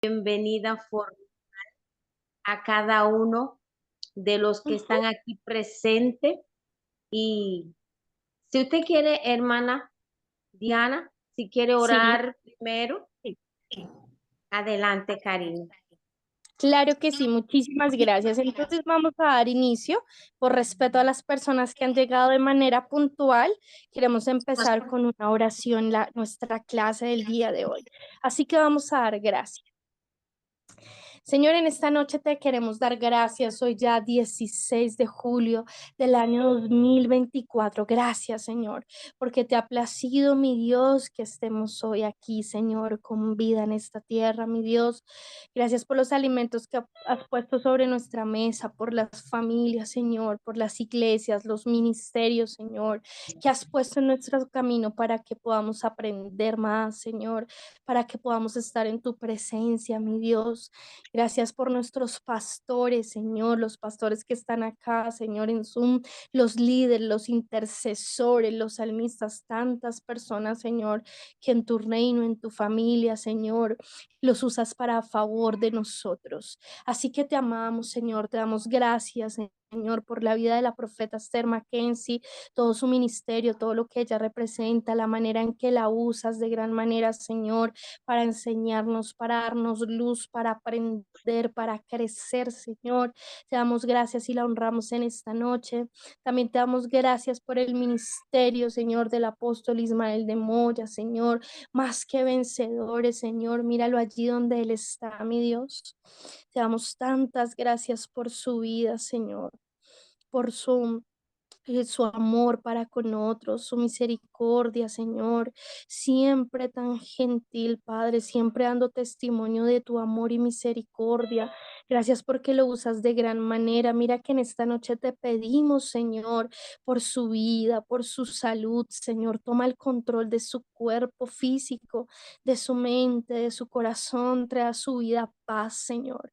bienvenida a cada uno de los que Ujú. están aquí presentes. Y si usted quiere, hermana Diana, si quiere Sí, orar primero, adelante, cariño. claro que sí, muchísimas gracias. Entonces vamos a dar inicio. Por respeto a las personas que han llegado de manera puntual, queremos empezar con una oración, nuestra clase del día de hoy. Así que vamos a dar gracias. Señor, en esta noche te queremos dar gracias. Hoy ya 16 de julio del año 2024. Gracias, Señor, porque te ha placido, mi Dios, que estemos hoy aquí, Señor, con vida en esta tierra, mi Dios. Gracias por los alimentos que has puesto sobre nuestra mesa, por las familias, Señor, por las iglesias, los ministerios, Señor, que has puesto en nuestro camino para que podamos aprender más, Señor, para que podamos estar en tu presencia, mi Dios. Gracias por nuestros pastores, Señor, los pastores que están acá, Señor, en Zoom, los líderes, los intercesores, los salmistas, tantas personas, Señor, que en tu reino, en tu familia, Señor, los usas para favor de nosotros. Así que te amamos, Señor, te damos gracias, Señor, por la vida de la profeta Esther Mackenzie, todo su ministerio, todo lo que ella representa, la manera en que la usas de gran manera, Señor, para enseñarnos, para darnos luz, para aprender, para crecer, Señor. Te damos gracias y la honramos en esta noche. También te damos gracias por el ministerio, Señor, del apóstol Ismael de Moya, Señor, más que vencedores, Señor. Míralo allí donde Él está, mi Dios. Te damos tantas gracias por su vida, Señor, por su amor para con otros, su misericordia, Señor, siempre tan gentil, Padre, siempre dando testimonio de tu amor y misericordia. Gracias porque lo usas de gran manera. Mira que en esta noche te pedimos, Señor, por su vida, por su salud, Señor. Toma el control de su cuerpo físico, de su mente, de su corazón. Trae a su vida paz, Señor.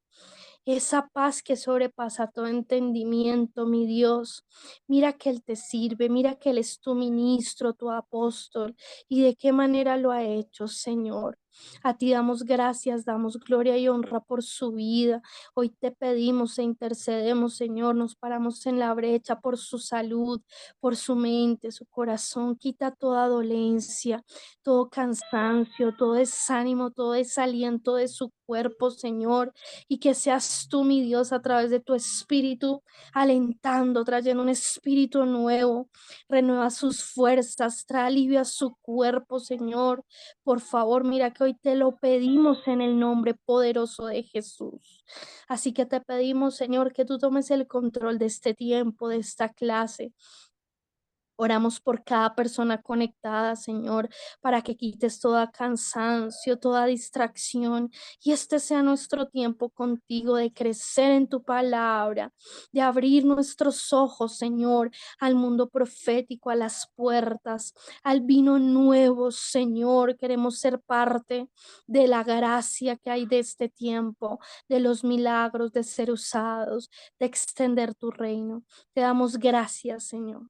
Esa paz que sobrepasa todo entendimiento, mi Dios. Mira que Él te sirve, mira que Él es tu ministro, tu apóstol, y de qué manera lo ha hecho, Señor. A ti damos gracias, damos gloria y honra por su vida. Hoy te pedimos e intercedemos, Señor, nos paramos en la brecha por su salud, por su mente, su corazón. Quita toda dolencia, todo cansancio, todo desánimo, todo desaliento de su cuerpo, Señor, y que seas tú, mi Dios, a través de tu espíritu, alentando, trayendo un espíritu nuevo, renueva sus fuerzas, trae alivio a su cuerpo, Señor. Por favor, mira que hoy te lo pedimos en el nombre poderoso de Jesús. Así que te pedimos, Señor, que tú tomes el control de este tiempo, de esta clase. Oramos por cada persona conectada, Señor, para que quites toda cansancio, toda distracción y este sea nuestro tiempo contigo de crecer en tu palabra, de abrir nuestros ojos, Señor, al mundo profético, a las puertas, al vino nuevo, Señor. Queremos ser parte de la gracia que hay de este tiempo, de los milagros, de ser usados, de extender tu reino. Te damos gracias, Señor.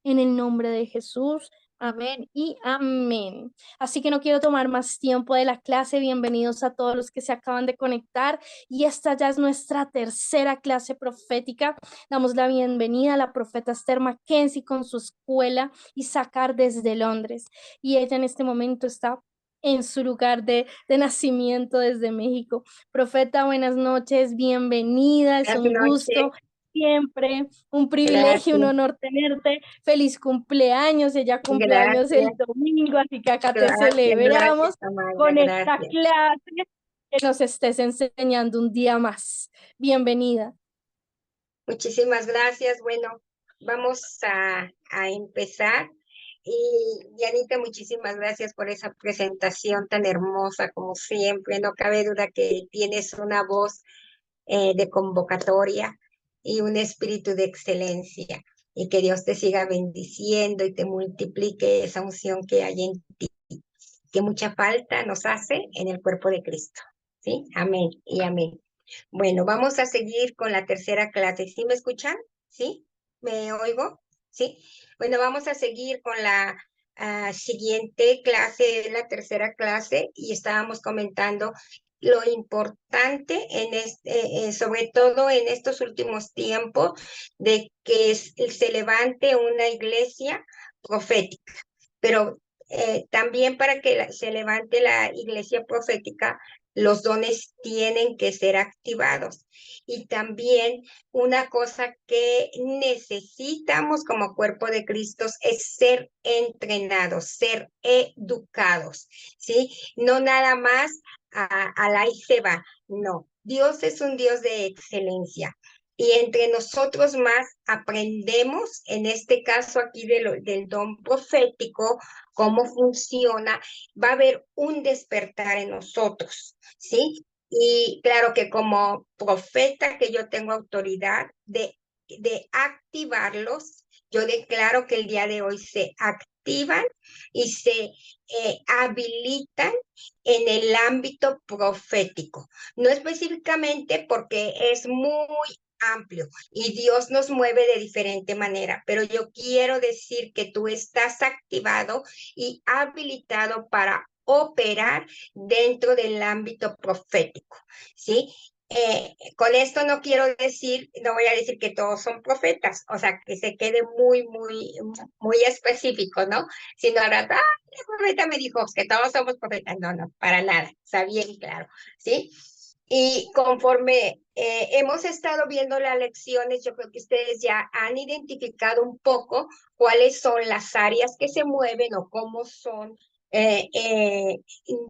En el nombre de Jesús, amén y amén. Así que no quiero tomar más tiempo de la clase. Bienvenidos a todos los que se acaban de conectar. Y esta ya es nuestra tercera clase profética. Damos la bienvenida a la profeta Esther Mackenzie con su escuela Isaacar desde Londres. Y ella en este momento está en su lugar de nacimiento desde México. Profeta, buenas noches, bienvenida, es Buenas un gusto. noches, Siempre un privilegio, un gracias, honor tenerte. Feliz cumpleaños, ella cumpleaños el gracias, domingo, así que acá te gracias, celebramos Amaya, con esta gracias. clase que nos estés enseñando un día más. Bienvenida. Muchísimas gracias. Bueno, vamos a empezar. Y Anita, muchísimas gracias por esa presentación tan hermosa como siempre. No cabe duda que tienes una voz de convocatoria y un espíritu de excelencia. Y que Dios te siga bendiciendo y te multiplique esa unción que hay en ti, que mucha falta nos hace en el cuerpo de Cristo. ¿Sí? Amén y amén. Bueno, vamos a seguir con la tercera clase. ¿Sí me escuchan? ¿Sí? ¿Me oigo? ¿Sí? Bueno, vamos a seguir con la siguiente clase, la tercera clase, y estábamos comentando lo importante sobre todo en estos últimos tiempos, de que se levante una iglesia profética. Pero también para que se levante la iglesia profética, los dones tienen que ser activados. Y también una cosa que necesitamos como cuerpo de Cristo es ser entrenados, ser educados, ¿sí? No nada más a la y se va, no. Dios es un Dios de excelencia. Y entre nosotros más aprendemos, en este caso aquí del don profético, cómo funciona, va a haber un despertar en nosotros, ¿sí? Y claro que como profeta que yo tengo autoridad de activarlos, yo declaro que el día de hoy se activan y se habilitan en el ámbito profético. No específicamente porque es muy amplio y Dios nos mueve de diferente manera, pero yo quiero decir que tú estás activado y habilitado para operar dentro del ámbito profético, ¿sí? Con esto no quiero decir, no voy a decir que todos son profetas, o sea, que se quede muy específico, ¿no? Sino ahora, el profeta me dijo que todos somos profetas. No, no, para nada, está bien claro, ¿sí? Y conforme hemos estado viendo las lecciones, yo creo que ustedes ya han identificado un poco cuáles son las áreas que se mueven o cómo son,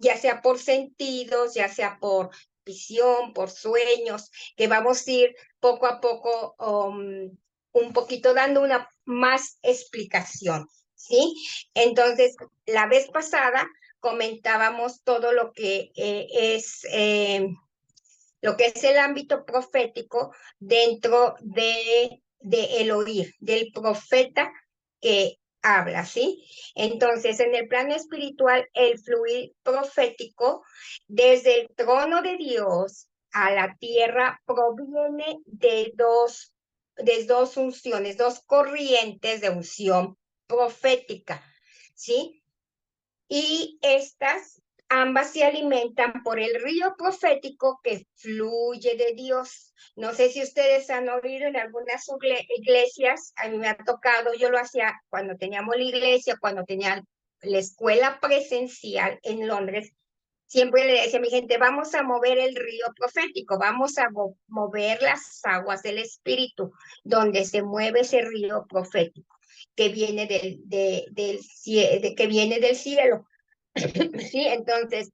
ya sea por sentidos, ya sea por visión, por sueños, que vamos a ir poco a poco un poquito dando una más explicación, ¿sí? Entonces, la vez pasada comentábamos todo lo que lo que es el ámbito profético dentro de el oír, del profeta que habla, ¿sí? Entonces, en el plano espiritual, el fluir profético desde el trono de Dios a la tierra proviene de dos unciones, dos corrientes de unción profética, ¿sí? Y estas ambas se alimentan por el río profético que fluye de Dios. No sé si ustedes han oído en algunas iglesias, a mí me ha tocado, yo lo hacía cuando teníamos la iglesia, cuando tenía la escuela presencial en Londres, siempre le decía a mi gente, vamos a mover el río profético, vamos a mover las aguas del Espíritu, donde se mueve ese río profético que viene que viene del cielo. Sí, entonces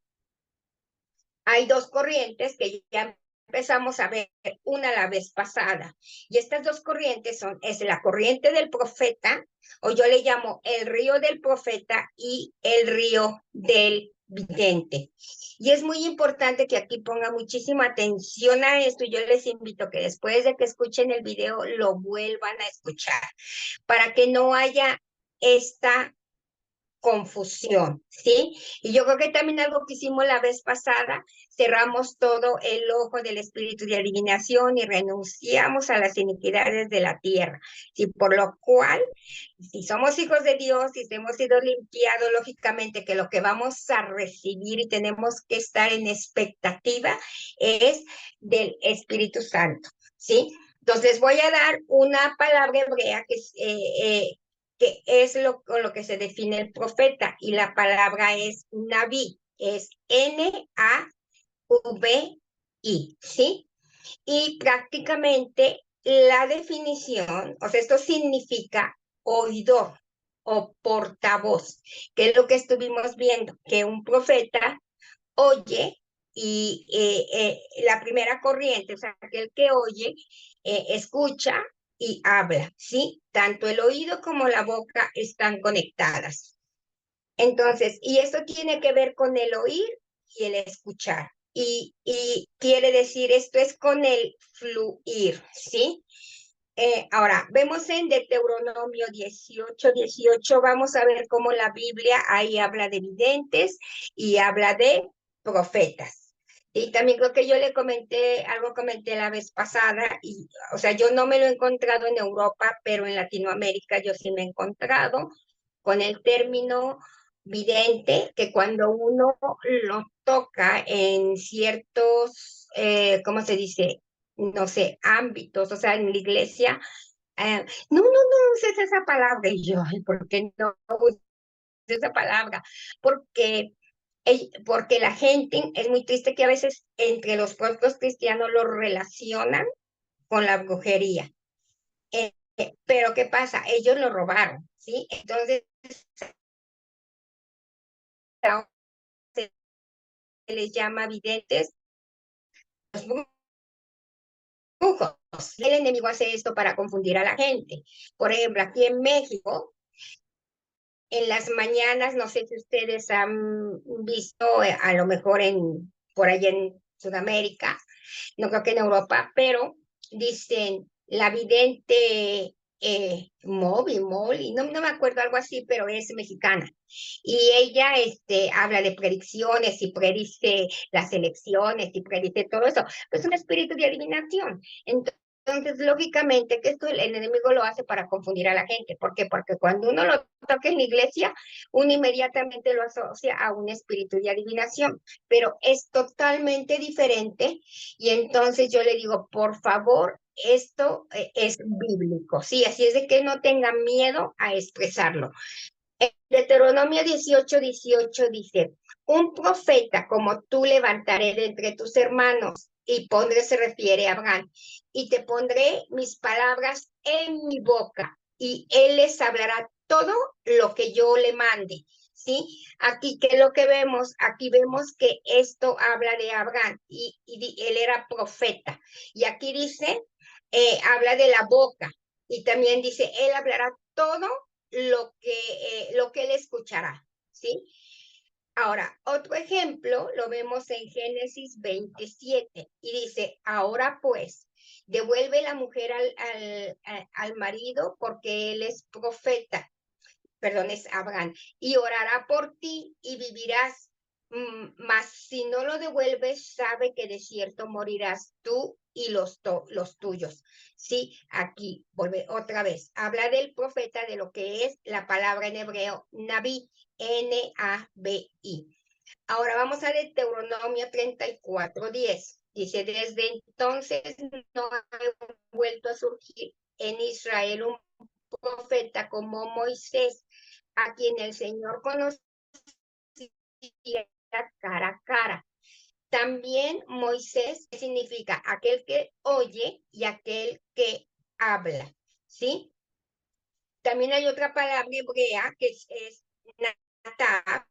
hay dos corrientes que ya empezamos a ver una la vez pasada. Y estas dos corrientes es la corriente del profeta, o yo le llamo el río del profeta y el río del vidente. Y es muy importante que aquí ponga muchísima atención a esto. Y yo les invito que después de que escuchen el video lo vuelvan a escuchar para que no haya esta confusión, ¿sí? Y yo creo que también algo que hicimos la vez pasada, cerramos todo el ojo del espíritu de adivinación y renunciamos a las iniquidades de la tierra, ¿sí? Por lo cual, si somos hijos de Dios y si hemos sido limpiados, lógicamente que lo que vamos a recibir y tenemos que estar en expectativa es del Espíritu Santo, ¿sí? Entonces voy a dar una palabra hebrea que es con lo que se define el profeta, y la palabra es Naví, es N-A-V-I, ¿sí? Y prácticamente la definición, o sea, esto significa oidor o portavoz, que es lo que estuvimos viendo, que un profeta oye y la primera corriente, o sea, aquel que oye, escucha y habla, ¿sí? Tanto el oído como la boca están conectadas. Entonces, y esto tiene que ver con el oír y el escuchar. Y quiere decir, esto es con el fluir, ¿sí? Ahora, vemos en Deuteronomio 18, vamos a ver cómo la Biblia ahí habla de videntes y habla de profetas. Y también creo que yo le comenté la vez pasada, y, o sea, yo no me lo he encontrado en Europa, pero en Latinoamérica yo sí me he encontrado con el término vidente que cuando uno lo toca en ciertos, ¿cómo se dice? No sé, ámbitos, o sea, en la iglesia, no uses esa palabra. Y yo, ay, ¿por qué no uses esa palabra? Porque, porque la gente, es muy triste que a veces entre los propios cristianos lo relacionan con la brujería. Pero ¿qué pasa? Ellos lo robaron, ¿sí? Entonces, se les llama videntes, los brujos. El enemigo hace esto para confundir a la gente. Por ejemplo, aquí en México, en las mañanas, no sé si ustedes han visto, a lo mejor por allá en Sudamérica, no creo que en Europa, pero dicen la vidente Molly, no me acuerdo algo así, pero es mexicana. Y ella habla de predicciones y predice las elecciones y predice todo eso. Es un espíritu de adivinación. Entonces, lógicamente, que esto el enemigo lo hace para confundir a la gente. ¿Por qué? Porque cuando uno lo toca en la iglesia, uno inmediatamente lo asocia a un espíritu de adivinación, pero es totalmente diferente. Y entonces yo le digo, por favor, esto es bíblico, ¿sí? Así es de que no tengan miedo a expresarlo. En Deuteronomio 18:18 dice, un profeta como tú levantaré de entre tus hermanos, y pondré se refiere a Abraham, y te pondré mis palabras en mi boca, y él les hablará todo lo que yo le mande. ¿Sí? Aquí, ¿qué es lo que vemos? Aquí vemos que esto habla de Abraham y él era profeta. Y aquí dice, habla de la boca y también dice, él hablará todo lo que él escuchará, ¿sí? Ahora, otro ejemplo lo vemos en Génesis 27 y dice, ahora pues, devuelve la mujer al marido porque él es profeta, perdón, es Abraham, y orará por ti y vivirás. Mas si no lo devuelves, sabe que de cierto morirás tú y los tuyos. Sí, aquí vuelve otra vez. Habla del profeta, de lo que es la palabra en hebreo, Naví, Nabi. Ahora vamos a Deuteronomio 34:10. Dice, desde entonces no ha vuelto a surgir en Israel un profeta como Moisés, a quien el Señor conocía cara a cara. También Moisés significa aquel que oye y aquel que habla, ¿sí? También hay otra palabra hebrea que es natab,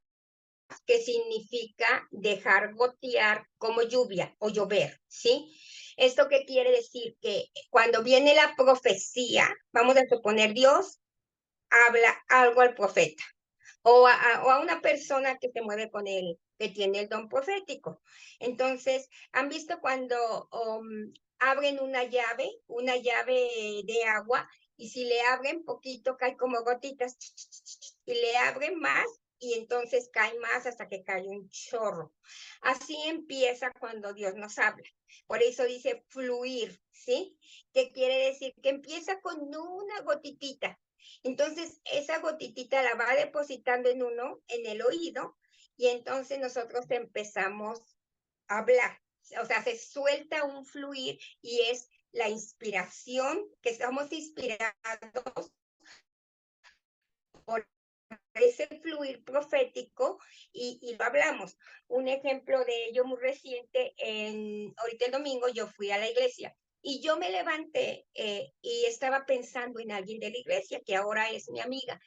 que significa dejar gotear como lluvia o llover, ¿sí? ¿Esto qué quiere decir? Que cuando viene la profecía, vamos a suponer Dios habla algo al profeta o a una persona que se mueve con él, que tiene el don profético. Entonces, ¿han visto cuando abren una llave de agua, y si le abren poquito, cae como gotitas, y le abren más, y entonces cae más hasta que cae un chorro? Así empieza cuando Dios nos habla. Por eso dice fluir, ¿sí? ¿Qué quiere decir? Que empieza con una gotitita. Entonces, esa gotitita la va depositando en el oído, y entonces nosotros empezamos a hablar. O sea, se suelta un fluir y es la inspiración, que estamos inspirados por ese fluir profético y lo hablamos. Un ejemplo de ello muy reciente, ahorita el domingo yo fui a la iglesia y yo me levanté y estaba pensando en alguien de la iglesia que ahora es mi amiga.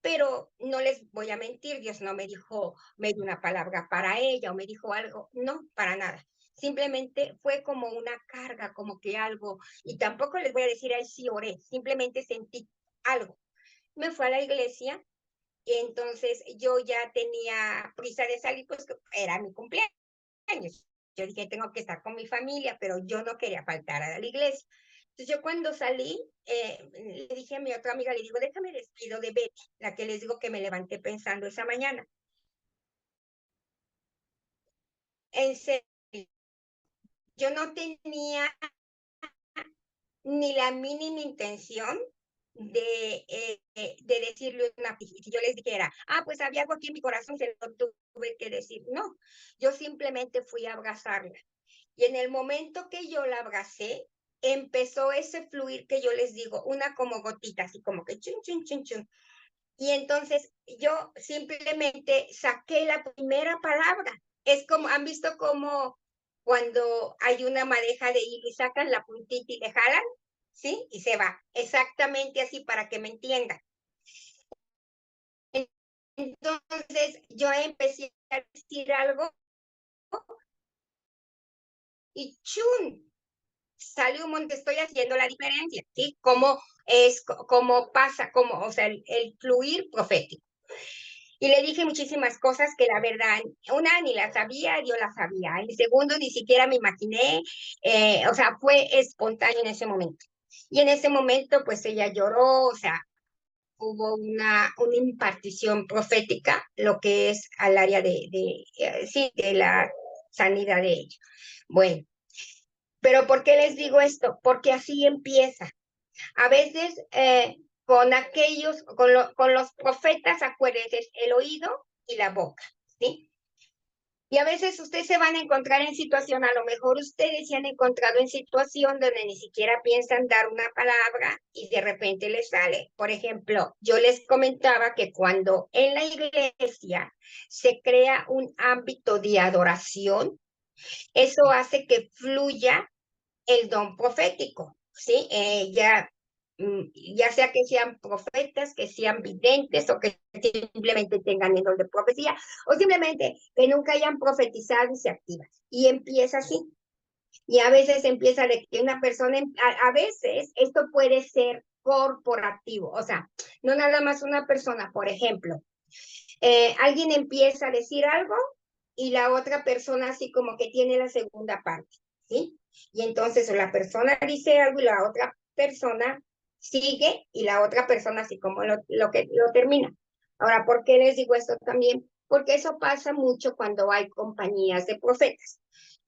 Pero no les voy a mentir, Dios no me dio una palabra para ella o me dijo algo, no, para nada. Simplemente fue como una carga, como que algo, y tampoco les voy a decir, ay, sí oré, simplemente sentí algo. Me fui a la iglesia y entonces yo ya tenía prisa de salir, pues era mi cumpleaños. Yo dije, tengo que estar con mi familia, pero yo no quería faltar a la iglesia. Entonces yo cuando salí, le dije a mi otra amiga, le digo, déjame despido de Betty, la que les digo que me levanté pensando esa mañana. En serio, yo no tenía ni la mínima intención de decirle una, si yo les dijera, pues había algo aquí en mi corazón, se lo tuve que decir. No, yo simplemente fui a abrazarla. Y en el momento que yo la abracé, empezó ese fluir que yo les digo, una como gotita, así como que chun, chun, chun, chun. Y entonces yo simplemente saqué la primera palabra. Es como, ¿han visto como cuando hay una madeja de hilo y sacan la puntita y le jalan? ¿Sí? Y se va. Exactamente así para que me entiendan. Entonces yo empecé a decir algo y ¡chun! Salió un montón, estoy haciendo la diferencia, ¿sí? Cómo pasa, o sea, el fluir profético. Y le dije muchísimas cosas que la verdad, una ni la sabía, yo la sabía. El segundo ni siquiera me imaginé, o sea, fue espontáneo en ese momento. Y en ese momento, pues ella lloró, o sea, hubo una impartición profética, lo que es al área sí, de la sanidad de ella. Bueno, pero ¿por qué les digo esto? Porque así empieza. A veces con los profetas, acuérdense, el oído y la boca, ¿sí? Y a veces ustedes se van a encontrar en situación, a lo mejor ustedes se han encontrado en situación donde ni siquiera piensan dar una palabra y de repente les sale. Por ejemplo, yo les comentaba que cuando en la iglesia se crea un ámbito de adoración, eso hace que fluya el don profético, ¿sí? Ya sea que sean profetas, que sean videntes o que simplemente tengan el don de profecía o simplemente que nunca hayan profetizado y se activan. Y empieza así. Y a veces empieza de que una persona, a veces esto puede ser corporativo, o sea, no nada más una persona, por ejemplo, alguien empieza a decir algo y la otra persona así como que tiene la segunda parte, ¿sí? Y entonces la persona dice algo y la otra persona sigue y la otra persona así como lo termina. Ahora, ¿por qué les digo esto también? Porque eso pasa mucho cuando hay compañías de profetas.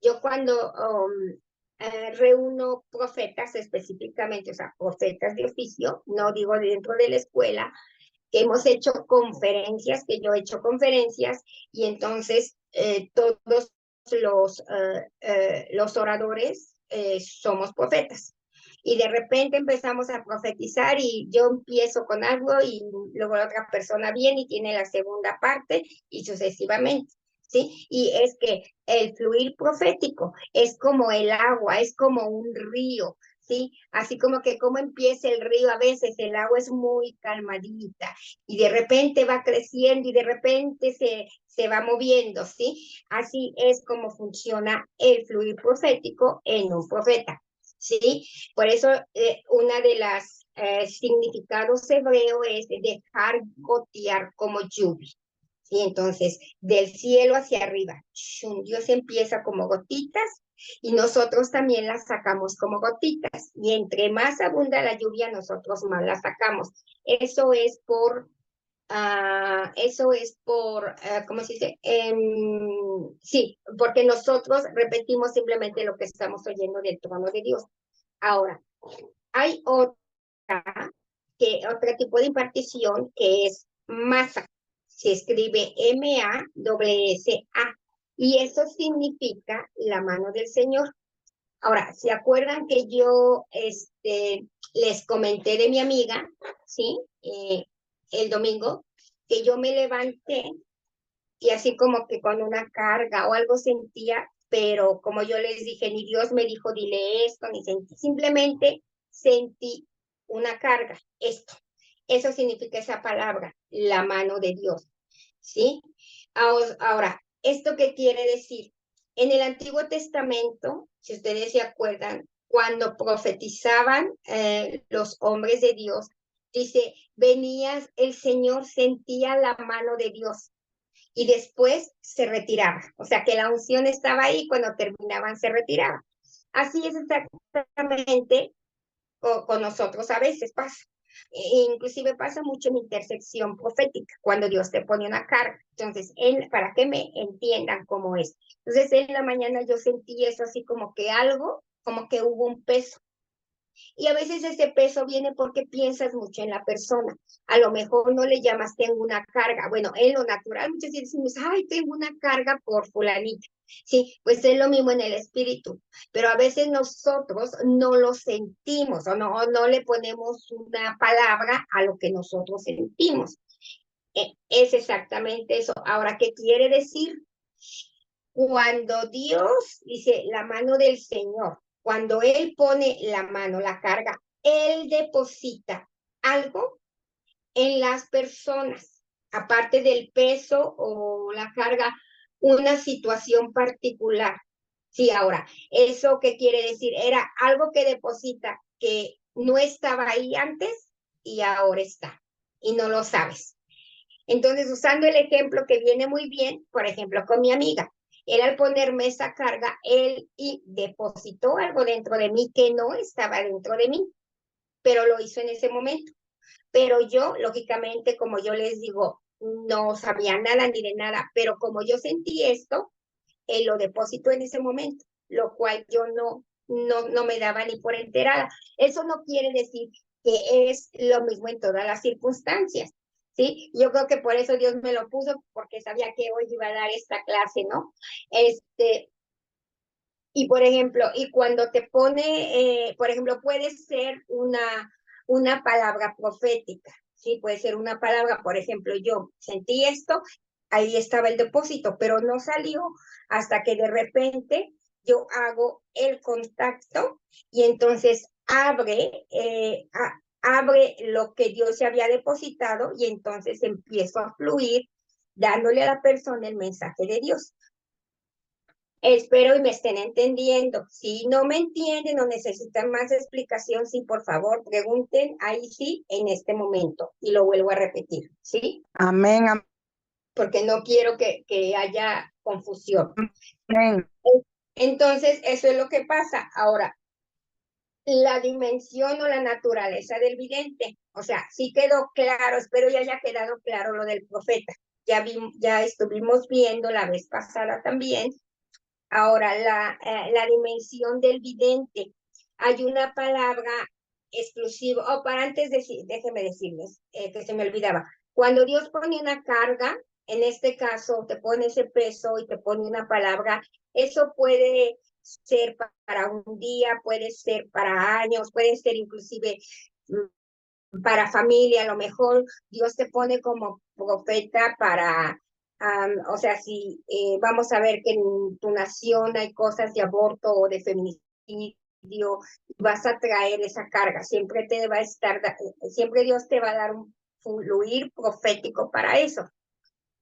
Yo cuando reúno profetas específicamente, o sea, profetas de oficio, no digo dentro de la escuela, que hemos hecho conferencias, que yo he hecho conferencias, y entonces todos los oradores somos profetas. Y de repente empezamos a profetizar y yo empiezo con algo y luego la otra persona viene y tiene la segunda parte y sucesivamente. ¿Sí? Y es que el fluir profético es como el agua, es como un río, ¿sí? Así como que como empieza el río, a veces el agua es muy calmadita y de repente va creciendo y de repente se va moviendo, ¿sí? Así es como funciona el fluir profético en un profeta, ¿sí? Por eso una de las significados hebreos es dejar gotear como lluvia. Y entonces, del cielo hacia arriba, Dios empieza como gotitas y nosotros también las sacamos como gotitas. Y entre más abunda la lluvia, nosotros más la sacamos. Eso es por, ¿cómo se dice? Sí, porque nosotros repetimos simplemente lo que estamos oyendo del trono de Dios. Ahora, hay otro tipo de impartición que es masa. Se escribe M-A-S-S-A. Y eso significa la mano del Señor. Ahora, ¿se acuerdan que yo les comenté de mi amiga, ¿sí? El domingo, que yo me levanté y así como que con una carga o algo sentía, pero como yo les dije, ni Dios me dijo, dile esto, ni sentí, simplemente sentí una carga, esto. Eso significa esa palabra, la mano de Dios, ¿sí? Ahora, ¿esto qué quiere decir? En el Antiguo Testamento, si ustedes se acuerdan, cuando profetizaban los hombres de Dios, dice, venías, el Señor sentía la mano de Dios y después se retiraba. O sea que la unción estaba ahí, cuando terminaban se retiraba. Así es exactamente con nosotros a veces pasa. Inclusive pasa mucho en intersección profética, cuando Dios te pone una carga. Entonces, para que me entiendan cómo es. Entonces, en la mañana yo sentí eso así como que algo, como que hubo un peso. Y a veces ese peso viene porque piensas mucho en la persona. A lo mejor no le llamas tengo una carga. Bueno, en lo natural muchas veces decimos, ay, tengo una carga por fulanita. Sí, pues es lo mismo en el espíritu. Pero a veces nosotros no lo sentimos o no le ponemos una palabra a lo que nosotros sentimos. Es exactamente eso. Ahora, ¿qué quiere decir? Cuando Dios dice la mano del Señor, cuando Él pone la mano, la carga, Él deposita algo en las personas, aparte del peso o la carga, una situación particular. Sí, ahora, ¿eso qué quiere decir? Era algo que deposita que no estaba ahí antes y ahora está, y no lo sabes. Entonces, usando el ejemplo que viene muy bien, por ejemplo, con mi amiga, él al ponerme esa carga, él y depositó algo dentro de mí que no estaba dentro de mí, pero lo hizo en ese momento. Pero yo, lógicamente, como yo les digo, no sabía nada ni de nada, pero como yo sentí esto, él lo depositó en ese momento, lo cual yo no me daba ni por enterada. Eso no quiere decir que es lo mismo en todas las circunstancias. ¿Sí? Yo creo que por eso Dios me lo puso, porque sabía que hoy iba a dar esta clase, ¿no? Y por ejemplo, y cuando te pone, por ejemplo, puede ser una palabra profética, ¿sí? Puede ser una palabra, por ejemplo, yo sentí esto, ahí estaba el depósito, pero no salió hasta que de repente yo hago el contacto y entonces abre lo que Dios se había depositado y entonces empiezo a fluir dándole a la persona el mensaje de Dios. Espero y me estén entendiendo. Si no me entienden o necesitan más explicación, sí, por favor, pregunten ahí sí en este momento. Y lo vuelvo a repetir, ¿sí? Amén, Porque no quiero que haya confusión. amén. Entonces, eso es lo que pasa. Ahora, la dimensión o la naturaleza del vidente. O sea, sí quedó claro, espero ya haya quedado claro lo del profeta. Ya estuvimos viendo la vez pasada también. Ahora, la dimensión del vidente. Hay una palabra exclusiva, para antes déjeme decirles, que se me olvidaba. Cuando Dios pone una carga, en este caso te pone ese peso y te pone una palabra, eso puede ser para un día, puede ser para años, puede ser inclusive para familia, a lo mejor Dios te pone como profeta para, o sea, si vamos a ver que en tu nación hay cosas de aborto o de feminicidio, vas a traer esa carga, siempre siempre Dios te va a dar un fluir profético para eso.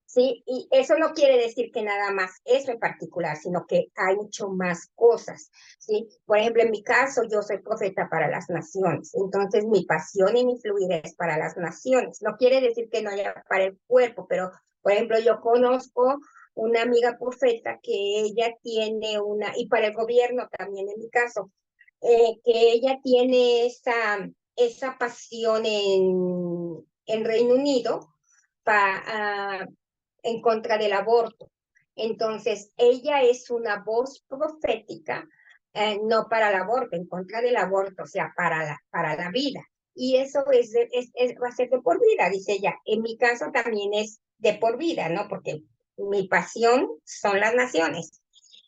Sí, y eso no quiere decir que nada más eso en particular, sino que hay mucho más cosas, ¿sí? Por ejemplo, en mi caso, yo soy profeta para las naciones, entonces mi pasión y mi fluir es para las naciones. No quiere decir que no haya para el cuerpo, pero, por ejemplo, yo conozco una amiga profeta que ella tiene y para el gobierno también en mi caso, que ella tiene esa pasión en Reino Unido para en contra del aborto. Entonces, ella es una voz profética, no para el aborto, en contra del aborto, o sea, para la vida. Y eso va a ser de por vida, dice ella. En mi caso también es de por vida, ¿no? Porque mi pasión son las naciones.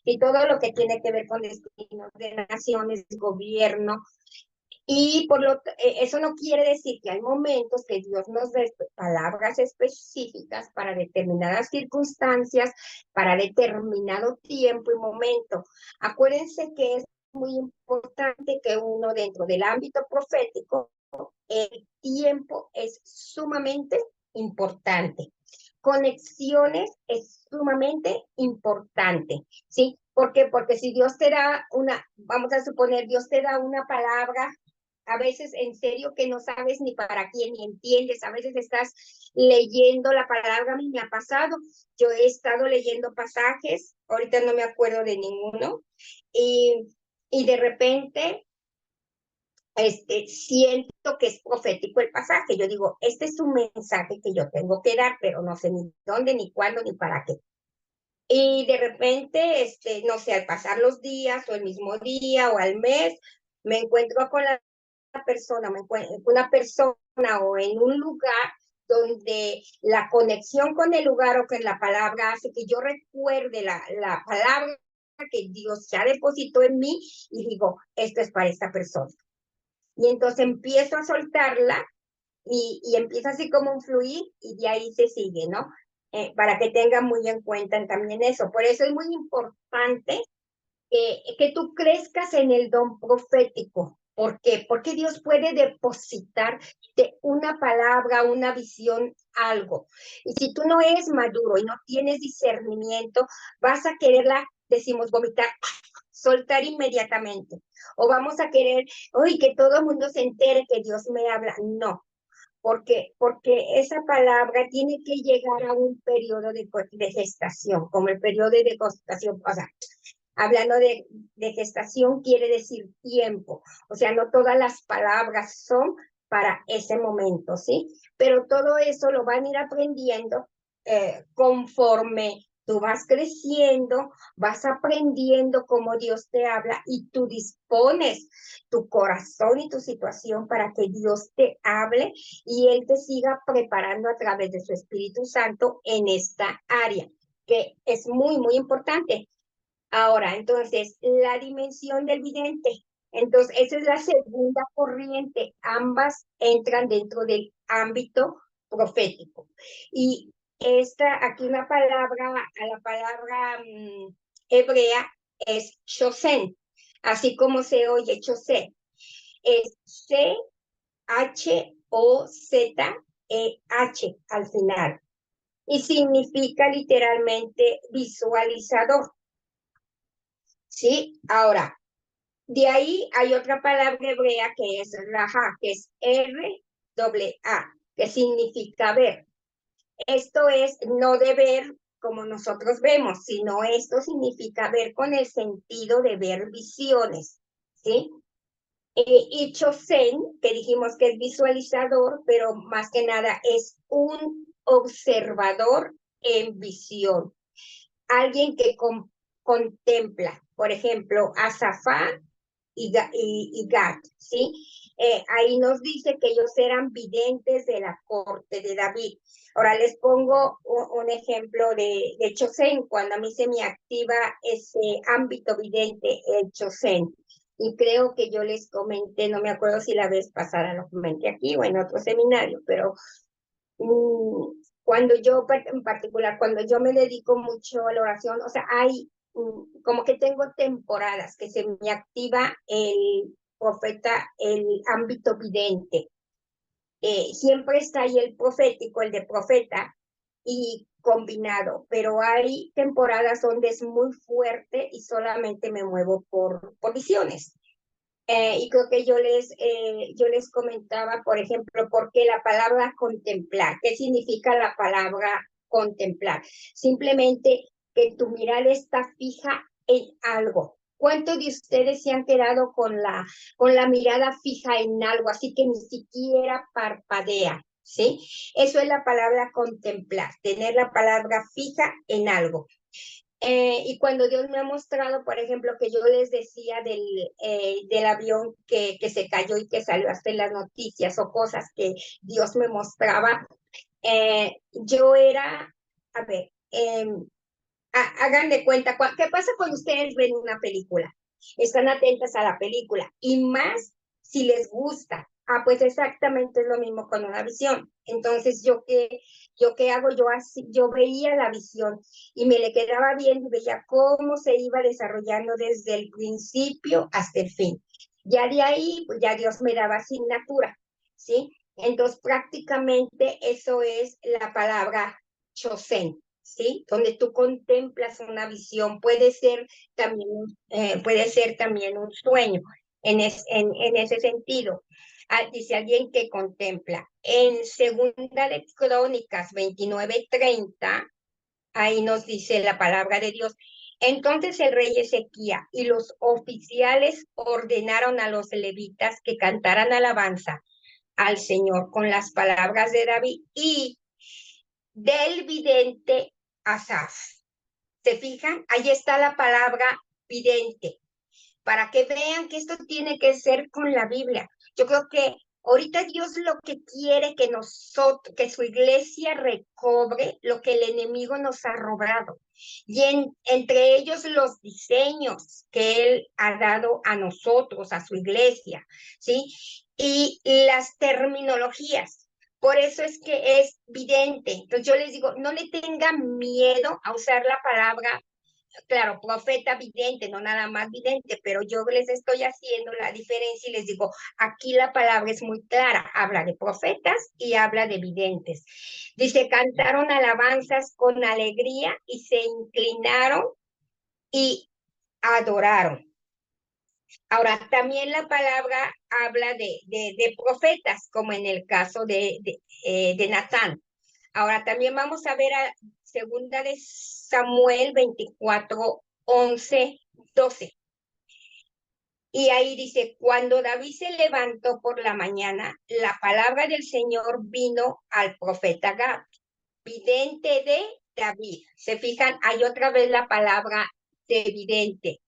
Y todo lo que tiene que ver con destinos de naciones, gobierno, y eso no quiere decir que hay momentos que Dios nos dé palabras específicas para determinadas circunstancias, para determinado tiempo y momento. Acuérdense que es muy importante que uno dentro del ámbito profético, el tiempo es sumamente importante. Conexiones es sumamente importante, ¿sí? ¿Por qué? Porque si Dios te da vamos a suponer, Dios te da una palabra, a veces en serio que no sabes ni para quién, ni entiendes, a veces estás leyendo la palabra, a mí me ha pasado, yo he estado leyendo pasajes, ahorita no me acuerdo de ninguno, y de repente siento que es profético el pasaje, yo digo, este es un mensaje que yo tengo que dar, pero no sé ni dónde, ni cuándo, ni para qué. Y de repente, no sé, al pasar los días o el mismo día o al mes, me encuentro con la persona, una persona o en un lugar donde la conexión con el lugar o con la palabra hace que yo recuerde la palabra que Dios ya depositó en mí y digo, esto es para esta persona. Y entonces empiezo a soltarla y empieza así como un fluir y de ahí se sigue, ¿no? Para que tengan muy en cuenta también eso. Por eso es muy importante que tú crezcas en el don profético. ¿Por qué? Porque Dios puede depositar de una palabra, una visión, algo. Y si tú no eres maduro y no tienes discernimiento, vas a quererla, decimos, vomitar, soltar inmediatamente. O vamos a querer, uy, que todo el mundo se entere que Dios me habla. No, porque esa palabra tiene que llegar a un periodo de gestación, como el periodo de gestación, o sea, hablando de gestación quiere decir tiempo, o sea, no todas las palabras son para ese momento, ¿sí? Pero todo eso lo van a ir aprendiendo conforme tú vas creciendo, vas aprendiendo cómo Dios te habla y tú dispones tu corazón y tu situación para que Dios te hable y Él te siga preparando a través de su Espíritu Santo en esta área, que es muy, muy importante. Ahora, entonces, la dimensión del vidente. Entonces, esa es la segunda corriente. Ambas entran dentro del ámbito profético. Y aquí una palabra, a la palabra hebrea es chosen, así como se oye chosen. Es C-H-O-Z-E-H al final. Y significa literalmente visualizador. ¿Sí? Ahora, de ahí hay otra palabra hebrea que es raja, que es R-A, que significa ver. Esto es no de ver como nosotros vemos, sino esto significa ver con el sentido de ver visiones, ¿sí? Y chosen, que dijimos que es visualizador, pero más que nada es un observador en visión. Alguien que contempla, por ejemplo, a Zafá y Gad, ¿sí? Ahí nos dice que ellos eran videntes de la corte de David. Ahora les pongo un ejemplo de Chosen, cuando a mí se me activa ese ámbito vidente, el Chosen. Y creo que yo les comenté, no me acuerdo si la vez pasada lo comenté aquí o en otro seminario, pero cuando yo, en particular, cuando yo me dedico mucho a la oración, o sea, hay como que tengo temporadas que se me activa el profeta, el ámbito vidente. Siempre está ahí el profético, el de profeta, y combinado, pero hay temporadas donde es muy fuerte y solamente me muevo por visiones. Y creo que yo les comentaba, por ejemplo, por qué la palabra contemplar. ¿Qué significa la palabra contemplar? Simplemente que tu mirada está fija en algo. ¿Cuántos de ustedes se han quedado con la mirada fija en algo, así que ni siquiera parpadea? ¿Sí? Eso es la palabra contemplar, tener la palabra fija en algo. Y cuando Dios me ha mostrado, por ejemplo, que yo les decía del avión que se cayó y que salió hasta en las noticias o cosas que Dios me mostraba, yo era, a ver, hagan de cuenta, ¿qué pasa cuando ustedes ven una película? Están atentas a la película y más si les gusta. Pues exactamente es lo mismo con una visión. Entonces, ¿yo qué hago? Yo veía la visión y me le quedaba viendo y veía cómo se iba desarrollando desde el principio hasta el fin. Ya de ahí, pues ya Dios me daba asignatura, ¿sí? Entonces, prácticamente eso es la palabra chosen, ¿sí? Donde tú contemplas una visión, puede ser también un sueño en ese sentido. Dice alguien que contempla. En Segunda de Crónicas 29:30, ahí nos dice la palabra de Dios. Entonces el rey Ezequías y los oficiales ordenaron a los levitas que cantaran alabanza al Señor con las palabras de David y del vidente Asaf. ¿Se fijan? Ahí está la palabra vidente, para que vean que esto tiene que ser con la Biblia. Yo creo que ahorita Dios lo que quiere que nosotros, que su iglesia recobre lo que el enemigo nos ha robado. Y entre ellos los diseños que Él ha dado a nosotros, a su iglesia, ¿sí? Y las terminologías. Por eso es que es vidente. Entonces yo les digo, no le tengan miedo a usar la palabra, claro, profeta vidente, no nada más vidente, pero yo les estoy haciendo la diferencia y les digo, aquí la palabra es muy clara, habla de profetas y habla de videntes. Dice, cantaron alabanzas con alegría y se inclinaron y adoraron. Ahora, también la palabra habla de profetas, como en el caso de Natán. Ahora, también vamos a ver a segunda de Samuel 24, 11, 12. Y ahí dice, cuando David se levantó por la mañana, la palabra del Señor vino al profeta Gad, vidente de David. Se fijan, hay otra vez la palabra de vidente.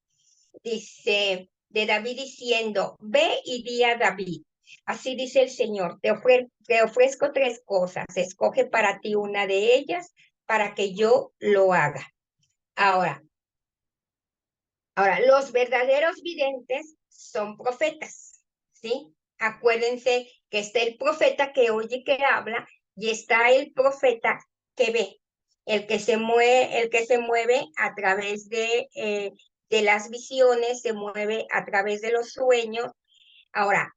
Dice, de David diciendo, ve y di a David. Así dice el Señor, te ofrezco 3 cosas, escoge para ti una de ellas para que yo lo haga. Ahora, los verdaderos videntes son profetas, ¿sí? Acuérdense que está el profeta que oye, que habla, y está el profeta que ve, el que se mueve a través de las visiones, se mueve a través de los sueños. Ahora,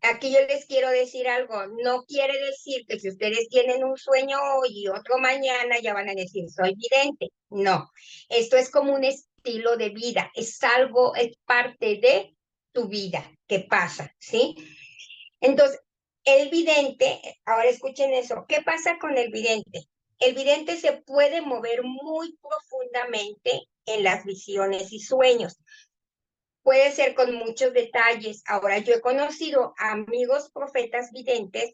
aquí yo les quiero decir algo, no quiere decir que si ustedes tienen un sueño hoy y otro mañana ya van a decir, soy vidente. No, esto es como un estilo de vida, es algo, es parte de tu vida que pasa, ¿sí? Entonces, el vidente, ahora escuchen eso, ¿qué pasa con el vidente? El vidente se puede mover muy profundamente en las visiones y sueños. Puede ser con muchos detalles. Ahora, yo he conocido amigos profetas videntes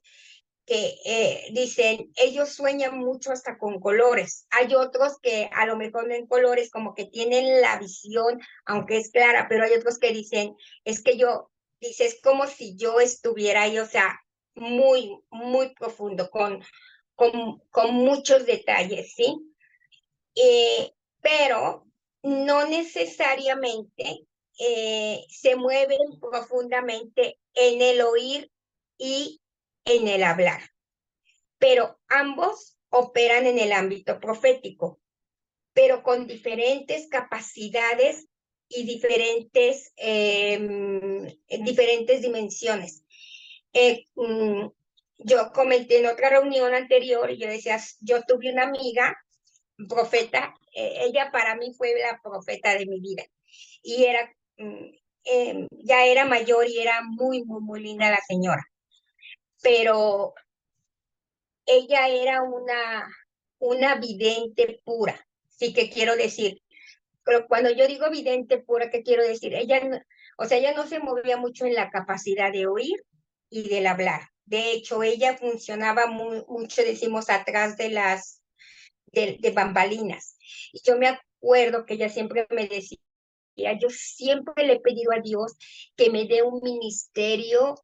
que dicen, ellos sueñan mucho hasta con colores. Hay otros que a lo mejor no en colores, como que tienen la visión, aunque es clara, pero hay otros que dicen, es que dice, es como si yo estuviera ahí, o sea, muy, muy profundo, con muchos detalles, ¿sí? Pero no necesariamente se mueven profundamente en el oír y en el hablar, pero ambos operan en el ámbito profético, pero con diferentes capacidades y diferentes dimensiones. Yo comenté en otra reunión anterior y yo decía, yo tuve una amiga profeta, ella para mí fue la profeta de mi vida y era, ya era mayor y era muy, muy, muy linda la señora, pero ella era una vidente pura, sí que quiero decir, pero cuando yo digo vidente pura, ¿qué quiero decir? Ella no se movía mucho en la capacidad de oír y del hablar. De hecho, ella funcionaba mucho, decimos, atrás de bambalinas. Y yo me acuerdo que ella siempre me decía, yo siempre le he pedido a Dios que me dé un ministerio,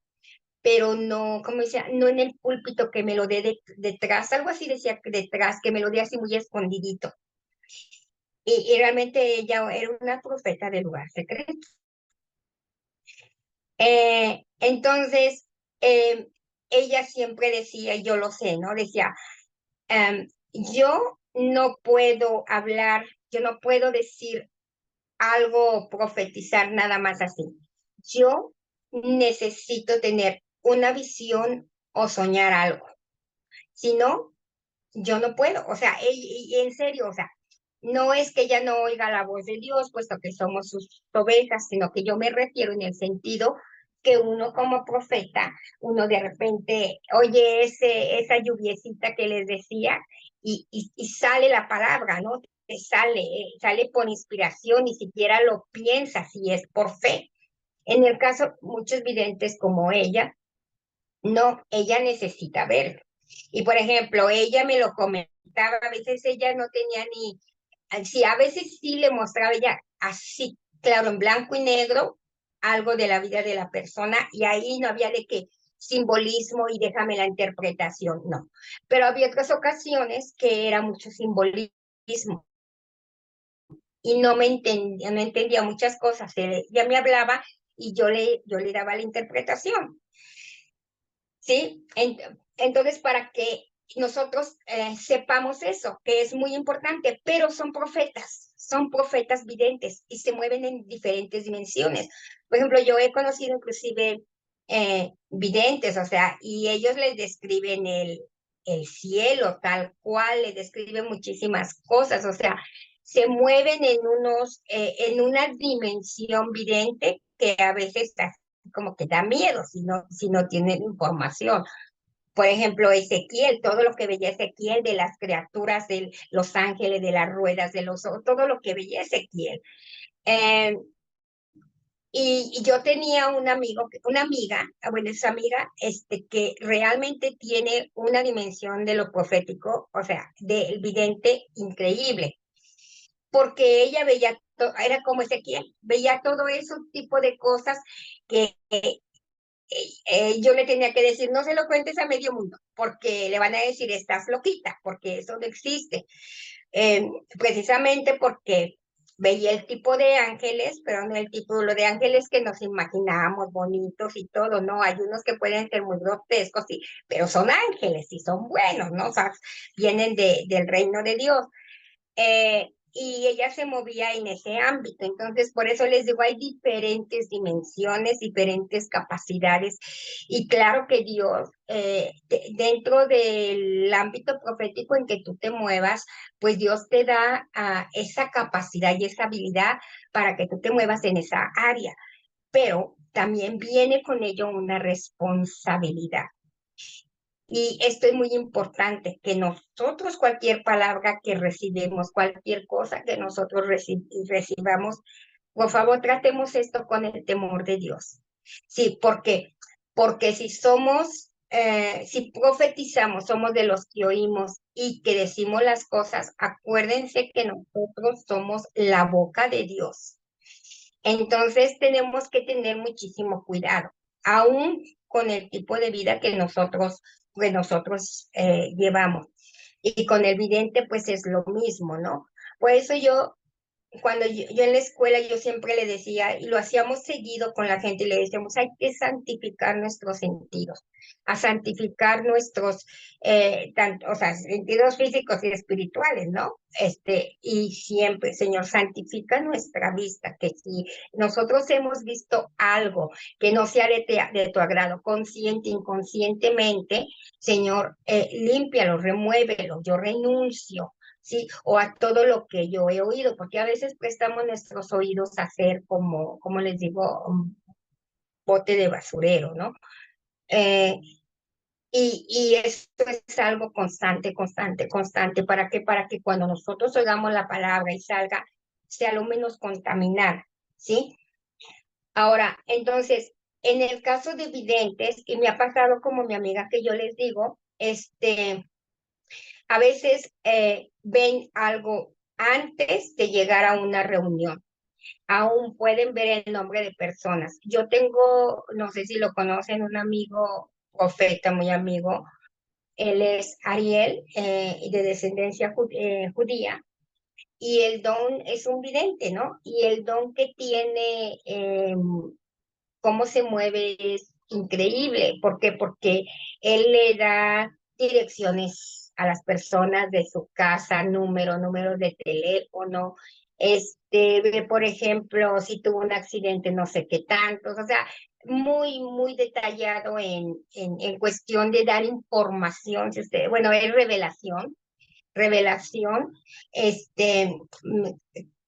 pero no, como decía, no en el púlpito, que me lo dé detrás, algo así decía, detrás, que me lo dé así muy escondidito. Y realmente ella era una profeta del lugar secreto. Entonces, ella siempre decía, yo lo sé, ¿no? Decía, yo no puedo hablar, yo no puedo decir algo, profetizar nada más así. Yo necesito tener una visión o soñar algo. Si no, yo no puedo. O sea, y en serio, o sea, no es que ella no oiga la voz de Dios, puesto que somos sus ovejas, sino que yo me refiero en el sentido que uno como profeta, uno de repente oye esa lluviecita que les decía y sale la palabra, ¿no? Te sale por inspiración, ni siquiera lo piensas y es por fe. En el caso, muchos videntes como ella, no, ella necesita verlo. Y por ejemplo, ella me lo comentaba, a veces ella no tenía sí, a veces sí le mostraba ella así, claro, en blanco y negro, algo de la vida de la persona y ahí no había de que simbolismo y déjame la interpretación, no. Pero había otras ocasiones que era mucho simbolismo y no entendía muchas cosas. Ella me hablaba y yo le daba la interpretación, ¿sí? Entonces, para que nosotros sepamos eso, que es muy importante, pero son profetas videntes y se mueven en diferentes dimensiones. Por ejemplo, yo he conocido inclusive videntes, o sea, y ellos les describen el cielo tal cual, les describen muchísimas cosas, o sea, se mueven en una dimensión vidente que a veces está como que da miedo si no tienen información. Por ejemplo, Ezequiel, todo lo que veía Ezequiel de las criaturas, de los ángeles, de las ruedas, todo lo que veía Ezequiel. Y yo tenía una amiga, bueno, esa amiga, que realmente tiene una dimensión de lo profético, o sea, del vidente increíble, porque ella veía, era como Ezequiel, veía todo ese tipo de cosas que yo le tenía que decir, no se lo cuentes a medio mundo, porque le van a decir, estás loquita, porque eso no existe. Precisamente porque veía el tipo de ángeles, pero no el tipo de ángeles que nos imaginábamos bonitos y todo, ¿no? Hay unos que pueden ser muy grotescos, sí, pero son ángeles y son buenos, ¿no? O sea, vienen del reino de Dios. Y ella se movía en ese ámbito. Entonces, por eso les digo, hay diferentes dimensiones, diferentes capacidades. Y claro que Dios, dentro del ámbito profético en que tú te muevas, pues Dios te da esa capacidad y esa habilidad para que tú te muevas en esa área. Pero también viene con ello una responsabilidad. Y esto es muy importante, que nosotros cualquier palabra que recibimos, cualquier cosa que nosotros recibamos, por favor tratemos esto con el temor de Dios. Sí, porque si si profetizamos, somos de los que oímos y que decimos las cosas, acuérdense que nosotros somos la boca de Dios. Entonces tenemos que tener muchísimo cuidado, aún con el tipo de vida que nosotros llevamos. Y con el vidente, pues es lo mismo, ¿no? Por eso cuando yo en la escuela, yo siempre le decía, y lo hacíamos seguido con la gente, y le decíamos, hay que santificar nuestros sentidos, a santificar nuestros, o sea, sentidos físicos y espirituales, ¿no? Y siempre, Señor, santifica nuestra vista, que si nosotros hemos visto algo que no sea de tu agrado, consciente, inconscientemente, Señor, límpialo, remuévelo, yo renuncio, ¿sí? O a todo lo que yo he oído, porque a veces prestamos nuestros oídos a ser como les digo, un bote de basurero, ¿no? Y esto es algo constante, constante, constante, ¿para qué? Para que cuando nosotros oigamos la palabra y salga, sea lo menos contaminada, ¿sí? Ahora, entonces, en el caso de videntes, y me ha pasado como mi amiga que yo les digo, a veces ven algo antes de llegar a una reunión. Aún pueden ver el nombre de personas. Yo tengo, no sé si lo conocen, un amigo profeta, muy amigo. Él es Ariel, de descendencia judía, y el don es un vidente, ¿no? Y el don que tiene, cómo se mueve es increíble. ¿Por qué? Porque él le da direcciones a las personas de su casa, números de teléfono, ve, por ejemplo, si tuvo un accidente, no sé qué tantos, o sea, muy, muy detallado en cuestión de dar información, bueno, es revelación,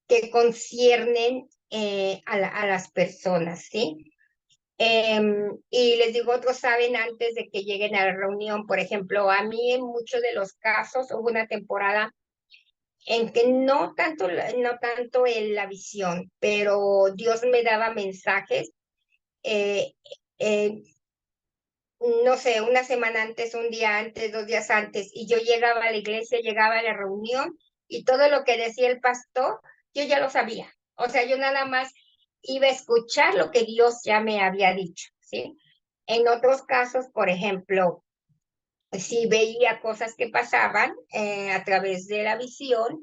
que conciernen a las personas, ¿sí? Y les digo, otros saben antes de que lleguen a la reunión. Por ejemplo, a mí en muchos de los casos hubo una temporada en que no tanto en la visión, pero Dios me daba mensajes, eh, eh, no sé, una semana antes, un día antes, 2 días antes, y yo llegaba a la iglesia, llegaba a la reunión, y todo lo que decía el pastor, yo ya lo sabía. O sea, yo nada más iba a escuchar lo que Dios ya me había dicho, ¿sí? En otros casos, por ejemplo, si veía cosas que pasaban a través de la visión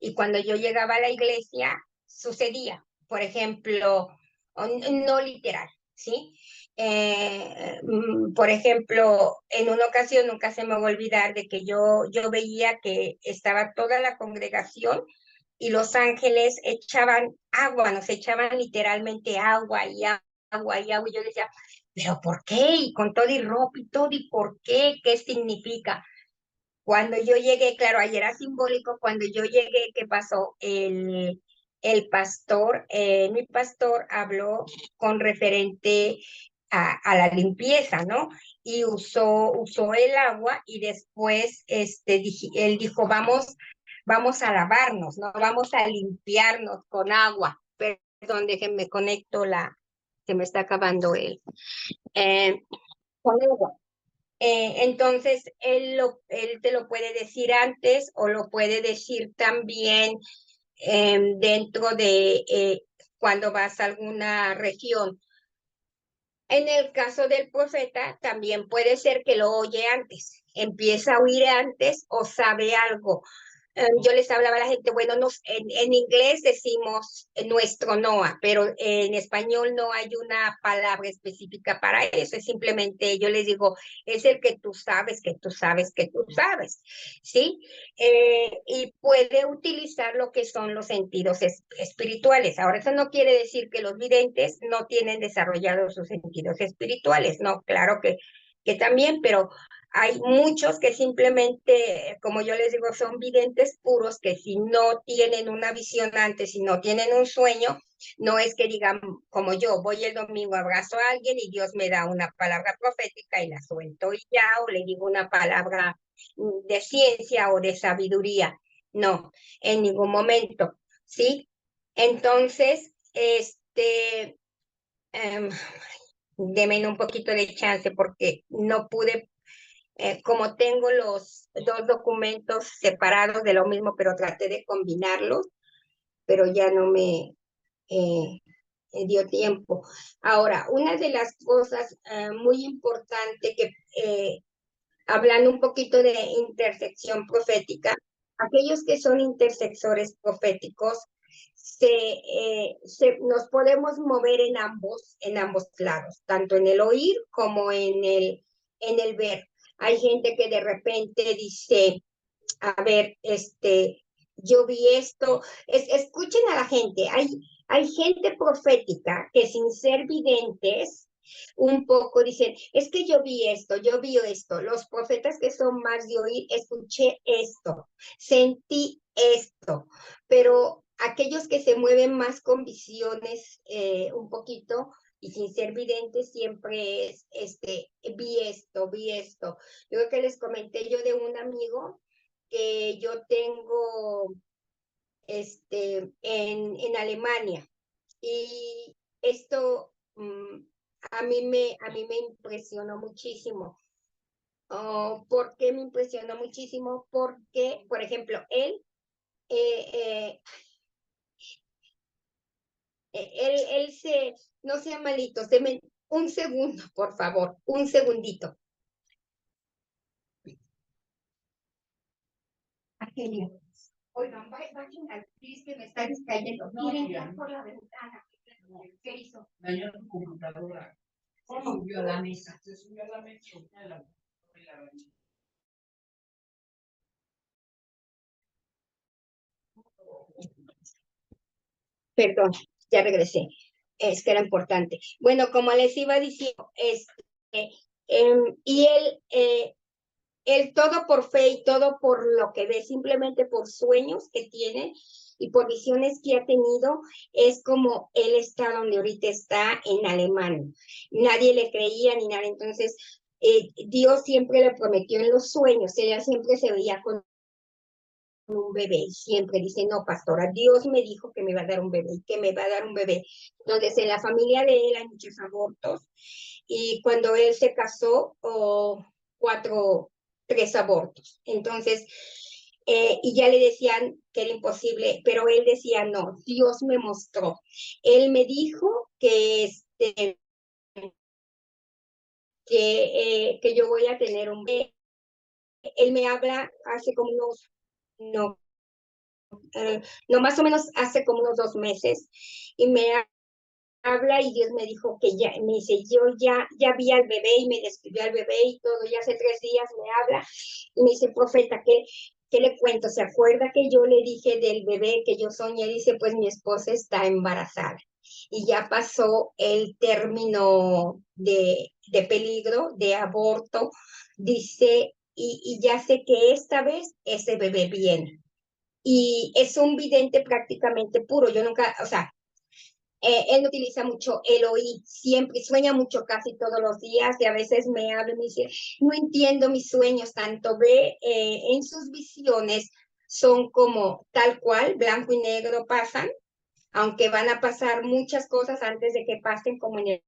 y cuando yo llegaba a la iglesia sucedía, por ejemplo, no literal, ¿sí? Por ejemplo, en una ocasión, nunca se me va a olvidar de que yo veía que estaba toda la congregación y los ángeles echaban agua, nos echaban literalmente agua y agua y agua. Y yo decía, ¿pero por qué? Y con todo y ropa y todo, ¿y por qué? ¿Qué significa? Cuando yo llegué, claro, ayer era simbólico, cuando yo llegué, ¿qué pasó? El pastor, mi pastor habló con referente a la limpieza, ¿no? Y usó el agua y después él dijo, vamos a lavarnos, ¿no? Vamos a limpiarnos con agua. Perdón, déjenme conecto se me está acabando con agua. Entonces, él te lo puede decir antes o lo puede decir también dentro de cuando vas a alguna región. En el caso del profeta, también puede ser que lo oye antes, empieza a oír antes o sabe algo. Yo les hablaba a la gente, bueno, en inglés decimos nuestro Noah, pero en español no hay una palabra específica para eso, es simplemente, yo les digo, es el que tú sabes, que tú sabes, que tú sabes, ¿sí? Y puede utilizar lo que son los sentidos espirituales. Ahora, eso no quiere decir que los videntes no tienen desarrollados sus sentidos espirituales, no, claro que también, pero hay muchos que simplemente, como yo les digo, son videntes puros, que si no tienen una visión antes, si no tienen un sueño, no es que digan, como yo, voy el domingo, abrazo a alguien y Dios me da una palabra profética y la suelto y ya, o le digo una palabra de ciencia o de sabiduría. No, en ningún momento, ¿sí? Entonces, denme un poquito de chance porque no pude como tengo los dos documentos separados de lo mismo, pero traté de combinarlos, pero ya no me dio tiempo. Ahora, una de las cosas muy importantes que, hablando un poquito de intersección profética, aquellos que son intersectores proféticos, nos podemos mover en ambos lados, tanto en el oír como en el ver. Hay gente que de repente dice, a ver, yo vi esto, escuchen a la gente, hay gente profética que sin ser videntes, un poco dicen, es que yo vi esto, los profetas que son más de oír, escuché esto, sentí esto, pero aquellos que se mueven más con visiones un poquito, y sin ser vidente siempre es, vi esto. Yo creo que les comenté yo de un amigo que yo tengo en Alemania. Y esto a mí me impresionó muchísimo. ¿Por qué me impresionó muchísimo? Porque, por ejemplo, él no sea malito, un segundo, por favor, un segundito. Argelia, oigan, vayan al please que me está distrayendo. Quieren entrar por la ventana. ¿Qué hizo? Dañó tu computadora. Se subió a la mesa. Se subió a la mesa. Perdón, ya regresé. Es que era importante. Bueno, como les iba diciendo, y él todo por fe y todo por lo que ve, simplemente por sueños que tiene y por visiones que ha tenido, es como él está donde ahorita está en Alemania. Nadie le creía ni nada, entonces Dios siempre le prometió en los sueños, ella siempre se veía con un bebé y siempre dice, no, pastora, Dios me dijo que me va a dar un bebé y que me va a dar un bebé. Entonces, en la familia de él hay muchos abortos y cuando él se casó, 3 abortos. Entonces, y ya le decían que era imposible, pero él decía, no, Dios me mostró. Él me dijo que yo voy a tener un bebé. Él me habla hace como no, más o menos hace como unos 2 meses, y me habla y Dios me dijo que ya, me dice, yo ya vi al bebé y me describió al bebé y todo, y hace 3 días me habla y me dice, profeta, ¿qué le cuento? ¿Se acuerda que yo le dije del bebé que yo soñé? Dice, pues mi esposa está embarazada y ya pasó el término de peligro, de aborto, dice, y ya sé que esta vez ese bebé viene. Y es un vidente prácticamente puro. Yo nunca, o sea, él no utiliza mucho el oír, siempre sueña mucho casi todos los días y a veces me habla y me dice, no entiendo mis sueños, tanto ve en sus visiones son como tal cual, blanco y negro pasan, aunque van a pasar muchas cosas antes de que pasen, como en el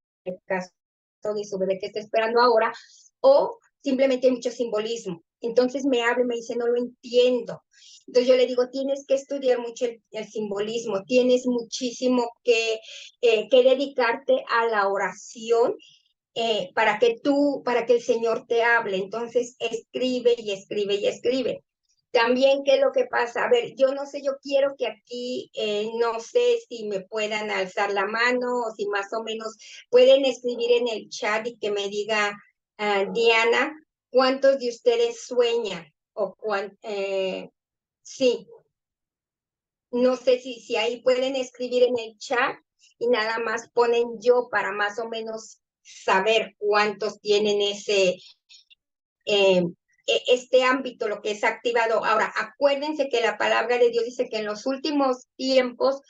caso de su bebé que está esperando ahora, o simplemente hay mucho simbolismo. Entonces me habla y me dice, no lo entiendo. Entonces yo le digo, tienes que estudiar mucho el simbolismo, tienes muchísimo que dedicarte a la oración para que el Señor te hable. Entonces escribe y escribe y escribe. También, ¿qué es lo que pasa? A ver, yo no sé, yo quiero que aquí, no sé si me puedan alzar la mano o si más o menos pueden escribir en el chat y que me diga, Diana, ¿cuántos de ustedes sueñan? O sí, no sé si ahí pueden escribir en el chat y nada más ponen yo para más o menos saber cuántos tienen este ámbito, lo que es activado. Ahora, acuérdense que la palabra de Dios dice que en los últimos tiempos,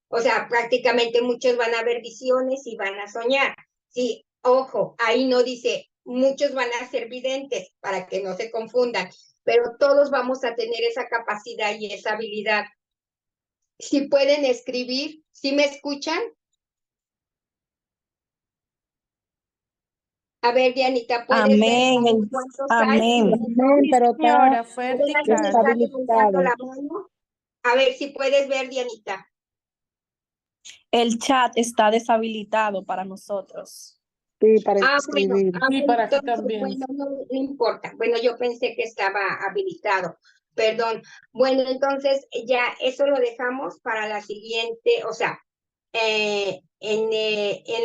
o sea, prácticamente muchos van a ver visiones y van a soñar. Sí, ojo, ahí no dice, muchos van a ser videntes, para que no se confundan, pero todos vamos a tener esa capacidad y esa habilidad. Si pueden escribir, ¿sí me escuchan? A ver, Dianita, ¿puedes Amén, ver cuántos hay? amén. Sí, Pero está señora, fuerte y ¿Pueden aquí claro. estar levantando deshabilitado. la mano? A ver si puedes ver, Dianita. El chat está deshabilitado para nosotros. Sí, para Bueno, escribir. Sí, para aquí entonces, también. bueno, no importa. Bueno, yo pensé que estaba habilitado. Perdón. Bueno, entonces ya eso lo dejamos para la siguiente, o sea, en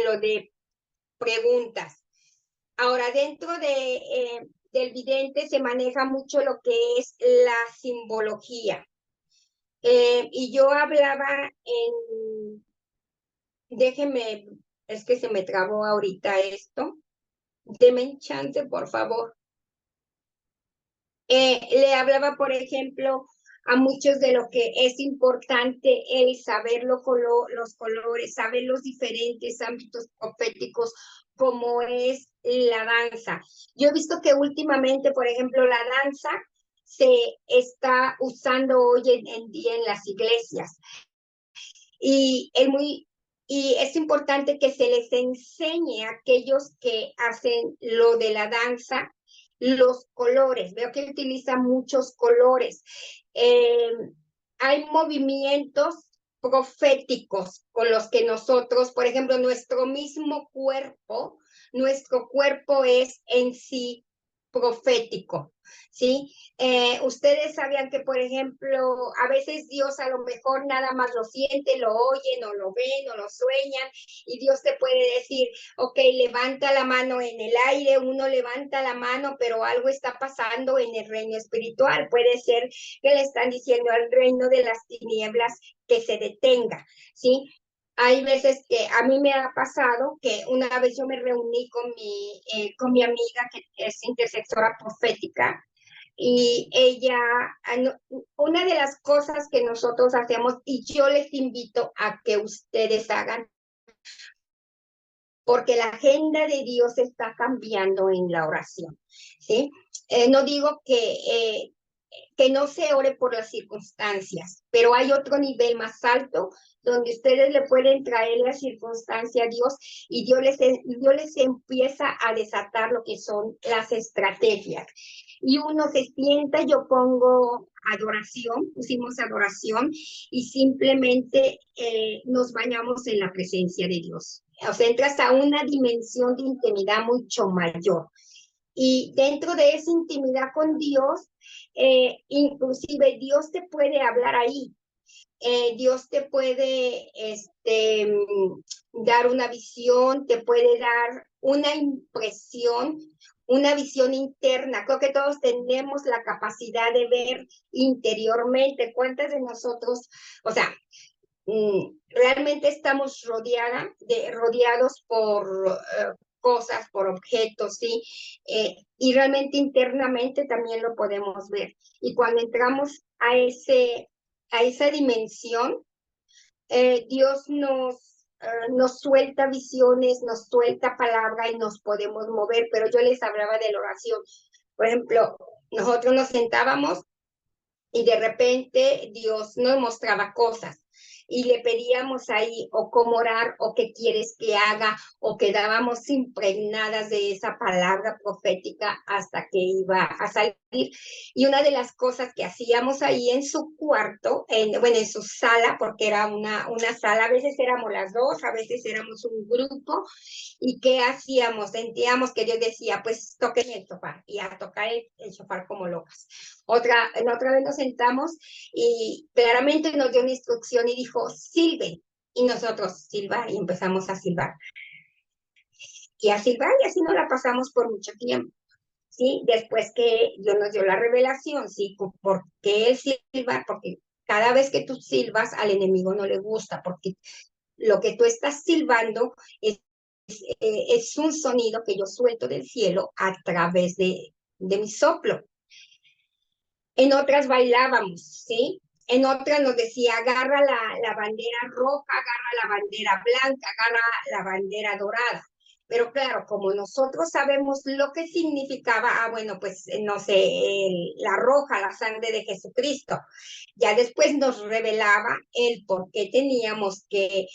lo de preguntas. Ahora, dentro del vidente se maneja mucho lo que es la simbología. Y yo hablaba déjeme, es que se me trabó ahorita esto. Deme chance, por favor. Le hablaba, por ejemplo, a muchos de lo que es importante el saber los colores, saber los diferentes ámbitos proféticos, como es la danza. Yo he visto que últimamente, por ejemplo, la danza se está usando hoy en día en las iglesias. Y es importante que se les enseñe a aquellos que hacen lo de la danza los colores. Veo que utiliza muchos colores. Hay movimientos proféticos con los que nosotros, por ejemplo, nuestro cuerpo es en sí profético, ¿sí? Ustedes sabían que, por ejemplo, a veces Dios a lo mejor nada más lo siente, lo oyen, o lo ven, o lo sueñan, y Dios te puede decir, ok, levanta la mano en el aire, uno levanta la mano, pero algo está pasando en el reino espiritual. Puede ser que le están diciendo al reino de las tinieblas que se detenga, ¿sí? Hay veces que a mí me ha pasado que una vez yo me reuní con mi amiga que es intercesora profética y ella, una de las cosas que nosotros hacemos y yo les invito a que ustedes hagan, porque la agenda de Dios está cambiando en la oración, ¿sí? No digo que que no se ore por las circunstancias, pero hay otro nivel más alto donde ustedes le pueden traer la circunstancia a Dios y Dios les empieza a desatar lo que son las estrategias. Y uno se sienta, yo pongo adoración, pusimos adoración y simplemente nos bañamos en la presencia de Dios. O sea, entras a una dimensión de intimidad mucho mayor. Y dentro de esa intimidad con Dios, inclusive Dios te puede hablar ahí. Dios te puede dar una visión, te puede dar una impresión, una visión interna. Creo que todos tenemos la capacidad de ver interiormente. ¿Cuántas de nosotros, o sea, realmente estamos rodeados por cosas, por objetos, ¿sí? Y realmente internamente también lo podemos ver. Y cuando entramos a esa dimensión, Dios nos suelta visiones, nos suelta palabra y nos podemos mover, pero yo les hablaba de la oración. Por ejemplo, nosotros nos sentábamos y de repente Dios nos mostraba cosas y le pedíamos ahí o cómo orar o qué quieres que haga o quedábamos impregnadas de esa palabra profética hasta que iba a salir. Y una de las cosas que hacíamos ahí en su cuarto, en su sala, porque era una sala, a veces éramos las dos, a veces éramos un grupo, ¿y qué hacíamos? Sentíamos que Dios decía, pues toquen el shofar, y a tocar el shofar como locas. Otra vez nos sentamos y claramente nos dio una instrucción y dijo, silben. Y nosotros silbar y empezamos a silbar. Y a silbar y así nos la pasamos por mucho tiempo. ¿Sí? Después que Dios nos dio la revelación, ¿sí? ¿Por qué el silbar? Porque cada vez que tú silbas al enemigo no le gusta, porque lo que tú estás silbando es un sonido que yo suelto del cielo a través de mi soplo. En otras bailábamos, ¿sí? En otras nos decía, agarra la bandera roja, agarra la bandera blanca, agarra la bandera dorada. Pero claro, como nosotros sabemos lo que significaba, bueno, pues no sé, la roja, la sangre de Jesucristo. Ya después nos revelaba el por qué teníamos que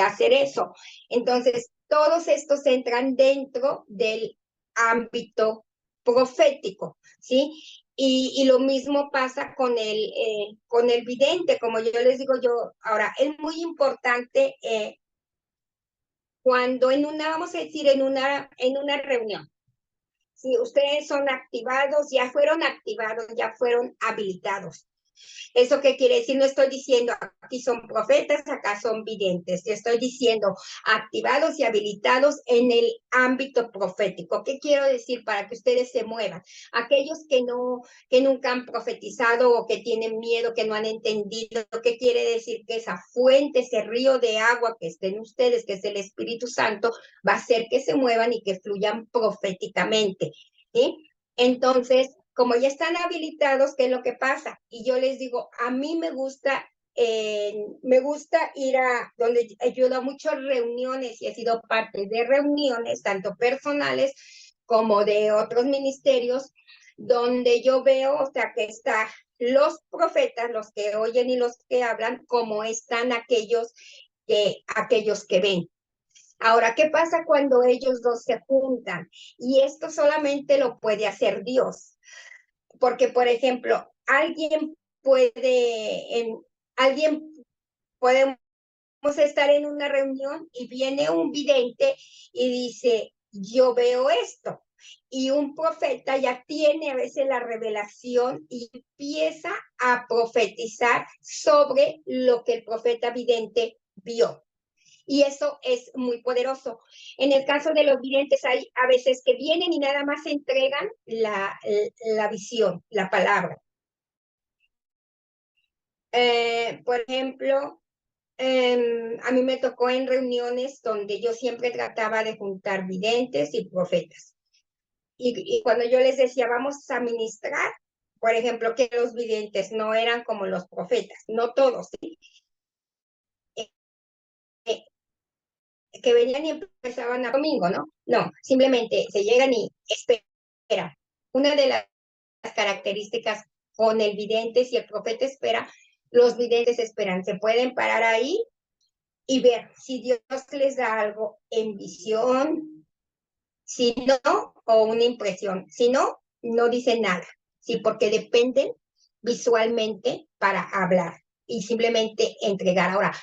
hacer eso. Entonces, todos estos entran dentro del ámbito profético, ¿sí? Y lo mismo pasa con el vidente, como yo les digo yo. Ahora, es muy importante cuando vamos a decir, en una reunión, si ustedes son activados, ya fueron habilitados. ¿Eso qué quiere decir? No estoy diciendo aquí son profetas, acá son videntes. Yo estoy diciendo activados y habilitados en el ámbito profético. ¿Qué quiero decir? Para que ustedes se muevan. Aquellos que nunca han profetizado o que tienen miedo, que no han entendido, ¿qué quiere decir? Que esa fuente, ese río de agua que esté en ustedes, que es el Espíritu Santo, va a hacer que se muevan y que fluyan proféticamente. ¿Sí? Entonces, como ya están habilitados, ¿qué es lo que pasa? Y yo les digo, a mí me gusta ir a donde ayudo a muchas reuniones y he sido parte de reuniones, tanto personales como de otros ministerios, donde yo veo, o sea, que están los profetas, los que oyen y los que hablan, como están aquellos que ven. Ahora, ¿qué pasa cuando ellos dos se juntan? Y esto solamente lo puede hacer Dios. Porque, por ejemplo, podemos estar en una reunión y viene un vidente y dice, yo veo esto. Y un profeta ya tiene a veces la revelación y empieza a profetizar sobre lo que el profeta vidente vio. Y eso es muy poderoso. En el caso de los videntes hay a veces que vienen y nada más entregan la visión, la palabra. Por ejemplo, a mí me tocó en reuniones donde yo siempre trataba de juntar videntes y profetas. Y cuando yo les decía, vamos a ministrar, por ejemplo, que los videntes no eran como los profetas, no todos, ¿sí? Que venían y empezaban a domingo, ¿no? No, simplemente se llegan y esperan. Una de las características con el vidente. Si el profeta espera, los videntes esperan. Se pueden parar ahí y ver si Dios les da algo en visión, si no, o una impresión. Si no, no dicen nada. Sí, porque dependen visualmente para hablar y simplemente entregar. Ahora,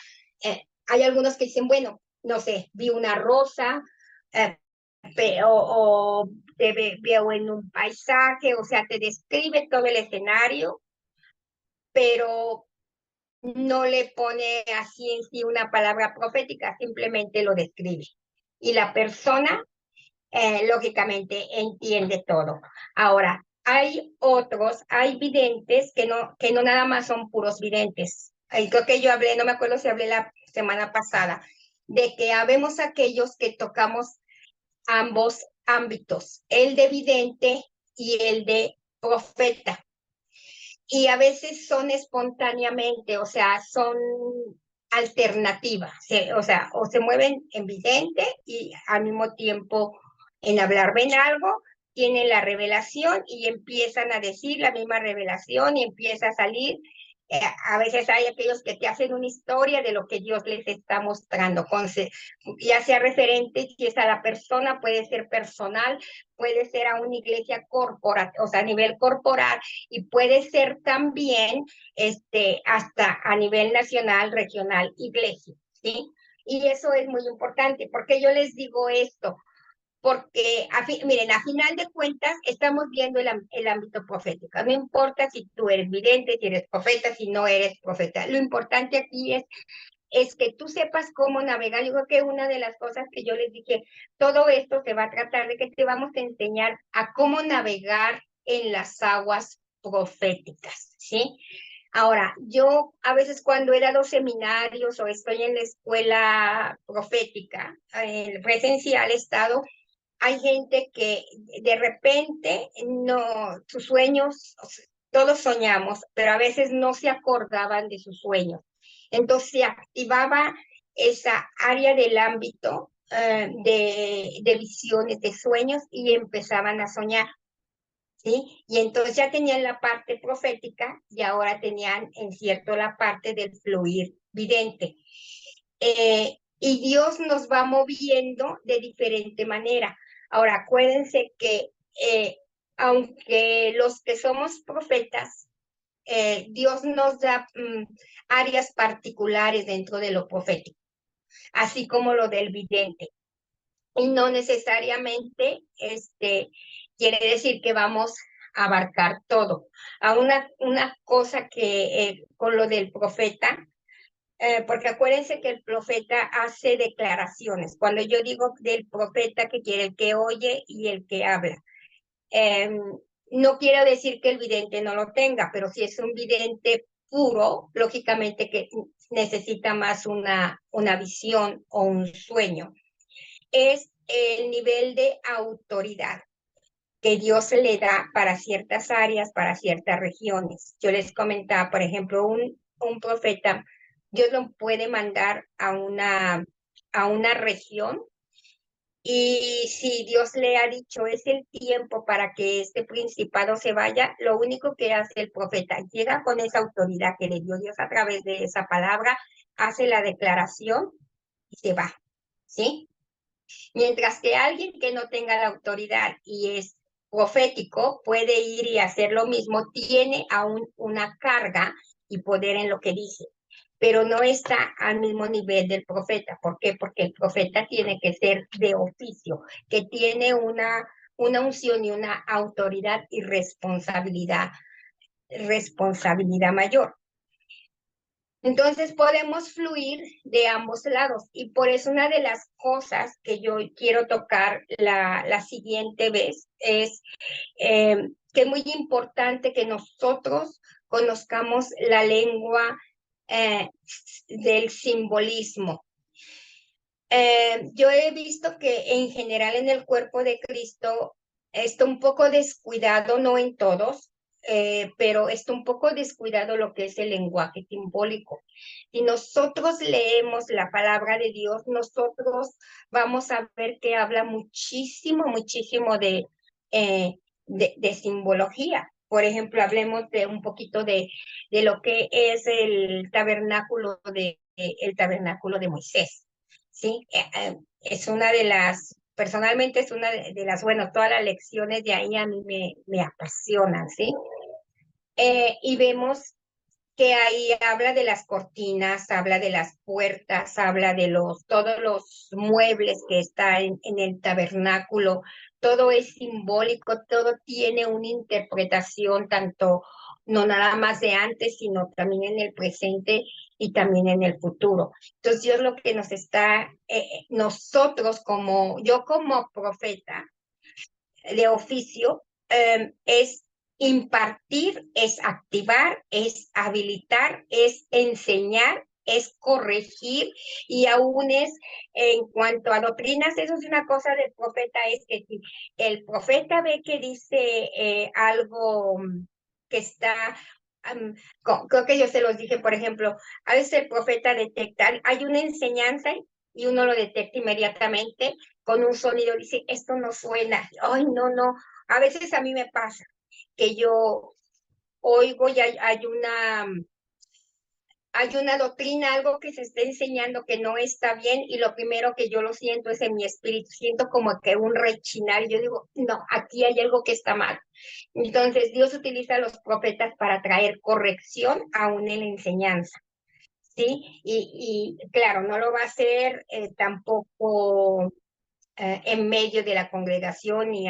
hay algunos que dicen, bueno, no sé, vi una rosa, o te veo en un paisaje, o sea, te describe todo el escenario, pero no le pone así en sí una palabra profética, simplemente lo describe. Y la persona, lógicamente, entiende todo. Ahora, hay videntes que no nada más son puros videntes. Creo que yo hablé, no me acuerdo si hablé la semana pasada, de que habemos aquellos que tocamos ambos ámbitos, el de vidente y el de profeta. Y a veces son espontáneamente, o sea, son alternativas, o sea, o se mueven en vidente y al mismo tiempo en hablar. Ven algo, tienen la revelación y empiezan a decir la misma revelación y empieza a salir. A veces hay aquellos que te hacen una historia de lo que Dios les está mostrando, ya sea referente, si es a la persona, puede ser personal, puede ser a una iglesia corporal, o sea, a nivel corporal, y puede ser también hasta a nivel nacional, regional, iglesia, ¿sí? Y eso es muy importante. ¿Por qué yo les digo esto? Porque, miren, a final de cuentas, estamos viendo el ámbito profético. No importa si tú eres vidente, si eres profeta, si no eres profeta. Lo importante aquí es que tú sepas cómo navegar. Yo creo que una de las cosas que yo les dije, todo esto se va a tratar de que te vamos a enseñar a cómo navegar en las aguas proféticas, ¿sí? Ahora, yo a veces cuando he dado seminarios o estoy en la escuela profética, presencial, he estado, hay gente que de repente sus sueños, todos soñamos, pero a veces no se acordaban de sus sueños. Entonces se activaba esa área del ámbito de visiones, de sueños, y empezaban a soñar, ¿sí? Y entonces ya tenían la parte profética y ahora tenían en cierto la parte del fluir vidente. Y Dios nos va moviendo de diferente manera. Ahora, acuérdense que aunque los que somos profetas, Dios nos da áreas particulares dentro de lo profético, así como lo del vidente. Y no necesariamente quiere decir que vamos a abarcar todo. A una cosa que con lo del profeta, porque acuérdense que el profeta hace declaraciones. Cuando yo digo del profeta, que quiere el que oye y el que habla. No quiero decir que el vidente no lo tenga, pero si es un vidente puro, lógicamente que necesita más una visión o un sueño. Es el nivel de autoridad que Dios le da para ciertas áreas, para ciertas regiones. Yo les comentaba, por ejemplo, un profeta, Dios lo puede mandar a una región, y si Dios le ha dicho es el tiempo para que este principado se vaya, lo único que hace el profeta, llega con esa autoridad que le dio Dios a través de esa palabra, hace la declaración y se va, ¿sí? Mientras que alguien que no tenga la autoridad y es profético puede ir y hacer lo mismo, tiene aún una carga y poder en lo que dice, pero no está al mismo nivel del profeta. ¿Por qué? Porque el profeta tiene que ser de oficio, que tiene una unción y una autoridad y responsabilidad mayor. Entonces podemos fluir de ambos lados, y por eso una de las cosas que yo quiero tocar la siguiente vez es que es muy importante que nosotros conozcamos la lengua del simbolismo. Yo he visto que en general en el cuerpo de Cristo está un poco descuidado, no en todos, pero está un poco descuidado lo que es el lenguaje simbólico. Si nosotros leemos la palabra de Dios, nosotros vamos a ver que habla muchísimo de simbología. por ejemplo, hablemos de un poquito de lo que es el tabernáculo de Moisés, ¿sí? Es una de las, personalmente es una de las, bueno, todas las lecciones de ahí a mí me apasionan, ¿sí? Y vemos que ahí habla de las cortinas, habla de las puertas, habla de todos los muebles que están en el tabernáculo, todo es simbólico, todo tiene una interpretación, tanto no nada más de antes, sino también en el presente y también en el futuro. Entonces Dios lo que nos está, nosotros yo como profeta de oficio, es impartir, es activar, es habilitar, es enseñar, es corregir y aún es en cuanto a doctrinas, eso es una cosa del profeta, es que si el profeta ve que dice algo que está, creo que yo se los dije, por ejemplo, a veces el profeta detecta, hay una enseñanza y uno lo detecta inmediatamente con un sonido, dice, esto no suena, ay, no, a veces a mí me pasa que yo oigo y hay una doctrina, algo que se está enseñando que no está bien y lo primero que yo lo siento es en mi espíritu, siento como que un rechinar y yo digo, no, aquí hay algo que está mal. Entonces Dios utiliza a los profetas para traer corrección aún en la enseñanza, ¿sí? Y claro, no lo va a hacer tampoco en medio de la congregación, ni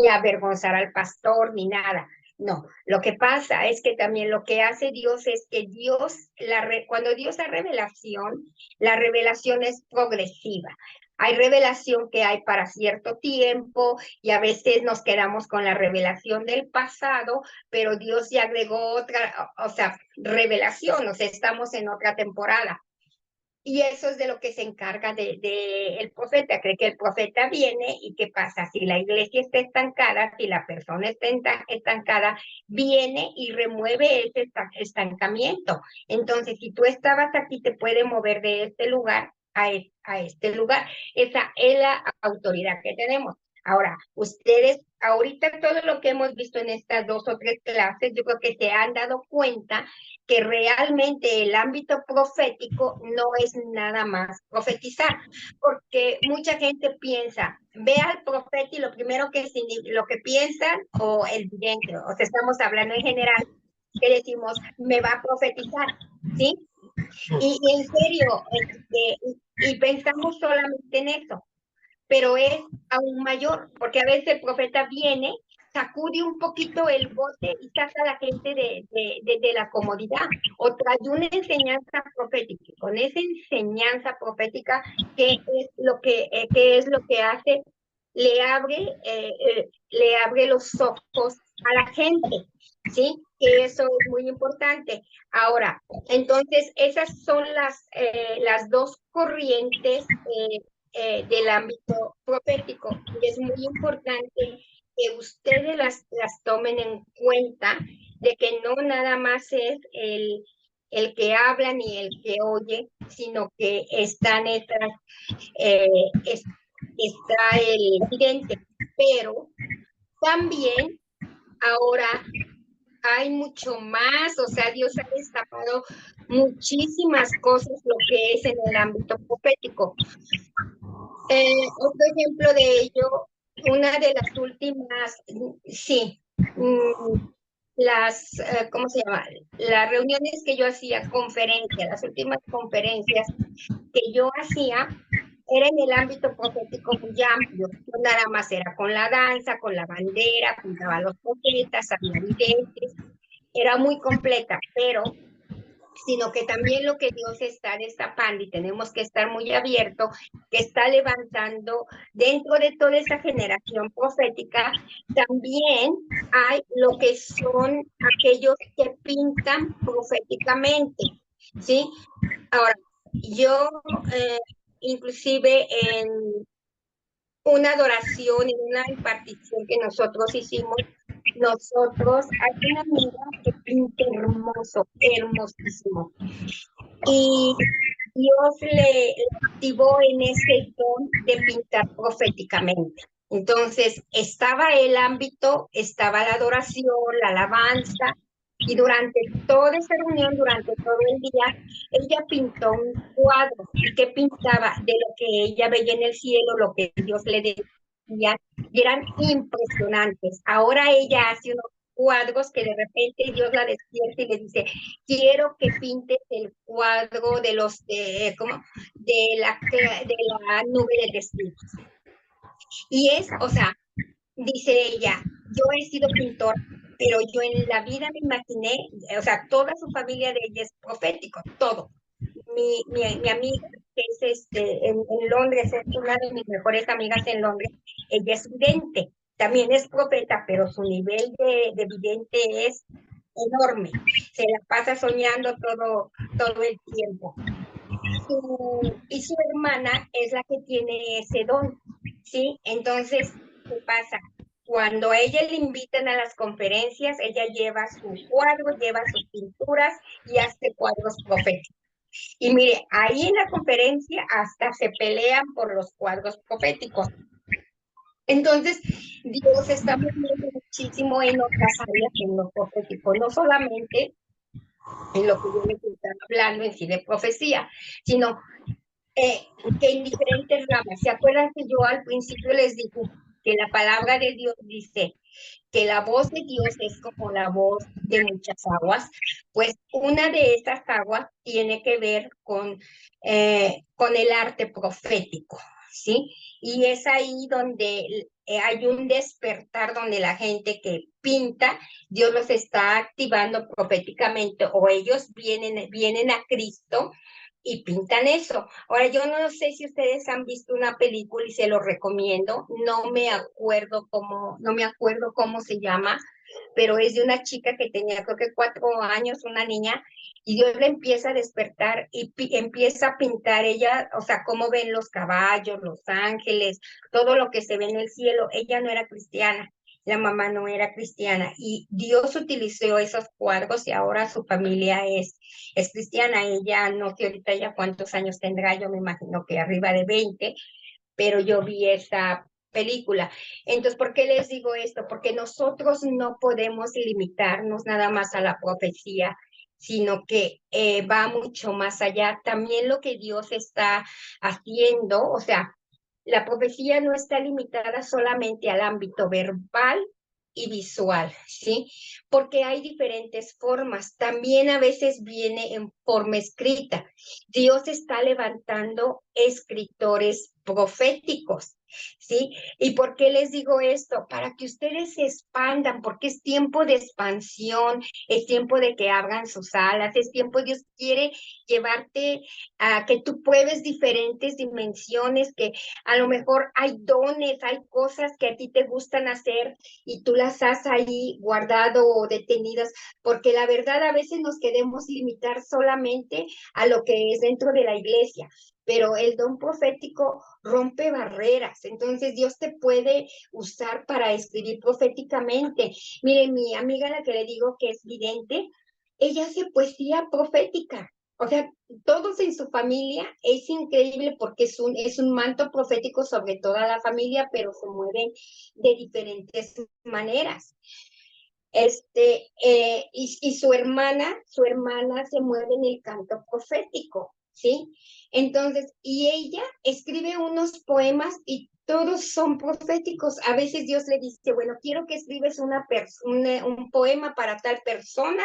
avergonzar al pastor, ni nada. No, lo que pasa es que también lo que hace Dios es que cuando Dios da revelación, la revelación es progresiva. Hay revelación que hay para cierto tiempo y a veces nos quedamos con la revelación del pasado, pero Dios ya agregó otra, o sea, revelación, o sea, estamos en otra temporada. Y eso es de lo que se encarga el profeta. Cree que el profeta viene y ¿qué pasa? Si la iglesia está estancada, si la persona está estancada, viene y remueve ese estancamiento. Entonces, si tú estabas aquí, te puede mover de este lugar a este lugar. Esa es la autoridad que tenemos. Ahora, ustedes, ahorita todo lo que hemos visto en estas 2 o 3 clases, yo creo que se han dado cuenta que realmente el ámbito profético no es nada más profetizar, porque mucha gente piensa, ve al profeta y lo primero lo que piensan, o el vidente, o sea, estamos hablando en general, que decimos, me va a profetizar, ¿sí? Y en serio, y pensamos solamente en eso, pero es aún mayor, porque a veces el profeta viene, sacude un poquito el bote y saca a la gente de la comodidad, o trae una enseñanza profética. Con esa enseñanza profética, ¿qué es lo que hace? Le abre los ojos a la gente, ¿sí? Que eso es muy importante. Ahora, entonces, esas son las 2 corrientes del ámbito profético. Y es muy importante que ustedes las tomen en cuenta, de que no nada más es el que habla ni el que oye, sino que están está el vidente, pero también ahora hay mucho más, o sea, Dios ha destapado muchísimas cosas lo que es en el ámbito profético. Otro ejemplo de ello, una de las últimas, sí, ¿cómo se llama? Las reuniones que yo hacía, las últimas conferencias que yo hacía, era en el ámbito profético muy amplio, no nada más era con la danza, con la bandera, juntaban los profetas, había videntes, era muy completa, pero sino que también lo que Dios está destapando, y tenemos que estar muy abiertos, que está levantando dentro de toda esa generación profética, también hay lo que son aquellos que pintan proféticamente, ¿sí? Ahora, yo inclusive en una adoración, en una impartición que nosotros hicimos, hay una amiga que pinta hermoso, hermosísimo. Y Dios le activó en ese don de pintar proféticamente. Entonces, estaba el ámbito, estaba la adoración, la alabanza, y durante toda esa reunión, durante todo el día, ella pintó un cuadro. ¿Y qué pintaba? De lo que ella veía en el cielo, lo que Dios le decía, y eran impresionantes. Ahora ella hace unos cuadros que de repente Dios la despierta y le dice, quiero que pintes el cuadro de los, ¿cómo? De la nube de testigos. Y es, o sea, dice ella, yo he sido pintora, pero yo en la vida me imaginé, o sea, toda su familia de ella es profético, todo. Mi amiga, que es en Londres, es una de mis mejores amigas en Londres, ella es vidente, también es profeta, pero su nivel de vidente es enorme. Se la pasa soñando todo el tiempo. Y su hermana es la que tiene ese don, ¿sí? Entonces, ¿qué pasa? Cuando a ella le invitan a las conferencias, ella lleva su cuadro, lleva sus pinturas y hace cuadros proféticos. Y mire, ahí en la conferencia hasta se pelean por los cuadros proféticos. Entonces, Dios está moviendo muchísimo en otras áreas en lo profético, no solamente en lo que yo les estaba hablando en sí de profecía, sino que en diferentes ramas. ¿Se acuerdan que yo al principio les dije que la palabra de Dios dice que la voz de Dios es como la voz de muchas aguas? Pues una de esas aguas tiene que ver con el arte profético, ¿sí? Y es ahí donde hay un despertar, donde la gente que pinta, Dios los está activando proféticamente, o ellos vienen a Cristo y pintan eso. Ahora, yo no sé si ustedes han visto una película y se lo recomiendo, no me acuerdo cómo se llama, pero es de una chica que tenía creo que 4 años, una niña, y Dios le empieza a despertar y empieza a pintar ella, o sea, cómo ven los caballos, los ángeles, todo lo que se ve en el cielo. Ella no era cristiana, la mamá no era cristiana, y Dios utilizó esos cuadros y ahora su familia es cristiana. Ella, no sé ahorita ya cuántos años tendrá, yo me imagino que arriba de 20, pero yo vi esa película. Entonces, ¿por qué les digo esto? Porque nosotros no podemos limitarnos nada más a la profecía, sino que va mucho más allá. También lo que Dios está haciendo, o sea, la profecía no está limitada solamente al ámbito verbal y visual, ¿sí? Porque hay diferentes formas. También a veces viene en forma escrita. Dios está levantando escritores proféticos, ¿sí? ¿Y por qué les digo esto? Para que ustedes se expandan, porque es tiempo de expansión, es tiempo de que abran sus alas, es tiempo, Dios quiere llevarte a que tú pruebes diferentes dimensiones, que a lo mejor hay dones, hay cosas que a ti te gustan hacer y tú las has ahí guardado o detenidas, porque la verdad a veces nos queremos limitar solamente a lo que es dentro de la iglesia, pero el don profético rompe barreras. Entonces Dios te puede usar para escribir proféticamente. Mire, mi amiga, la que le digo que es vidente, ella hace poesía profética. O sea, todos en su familia, es increíble porque es un manto profético sobre toda la familia, pero se mueven de diferentes maneras. Y su hermana se mueve en el canto profético, ¿sí? Entonces, y ella escribe unos poemas y todos son proféticos. A veces Dios le dice, bueno, quiero que escribes un poema para tal persona,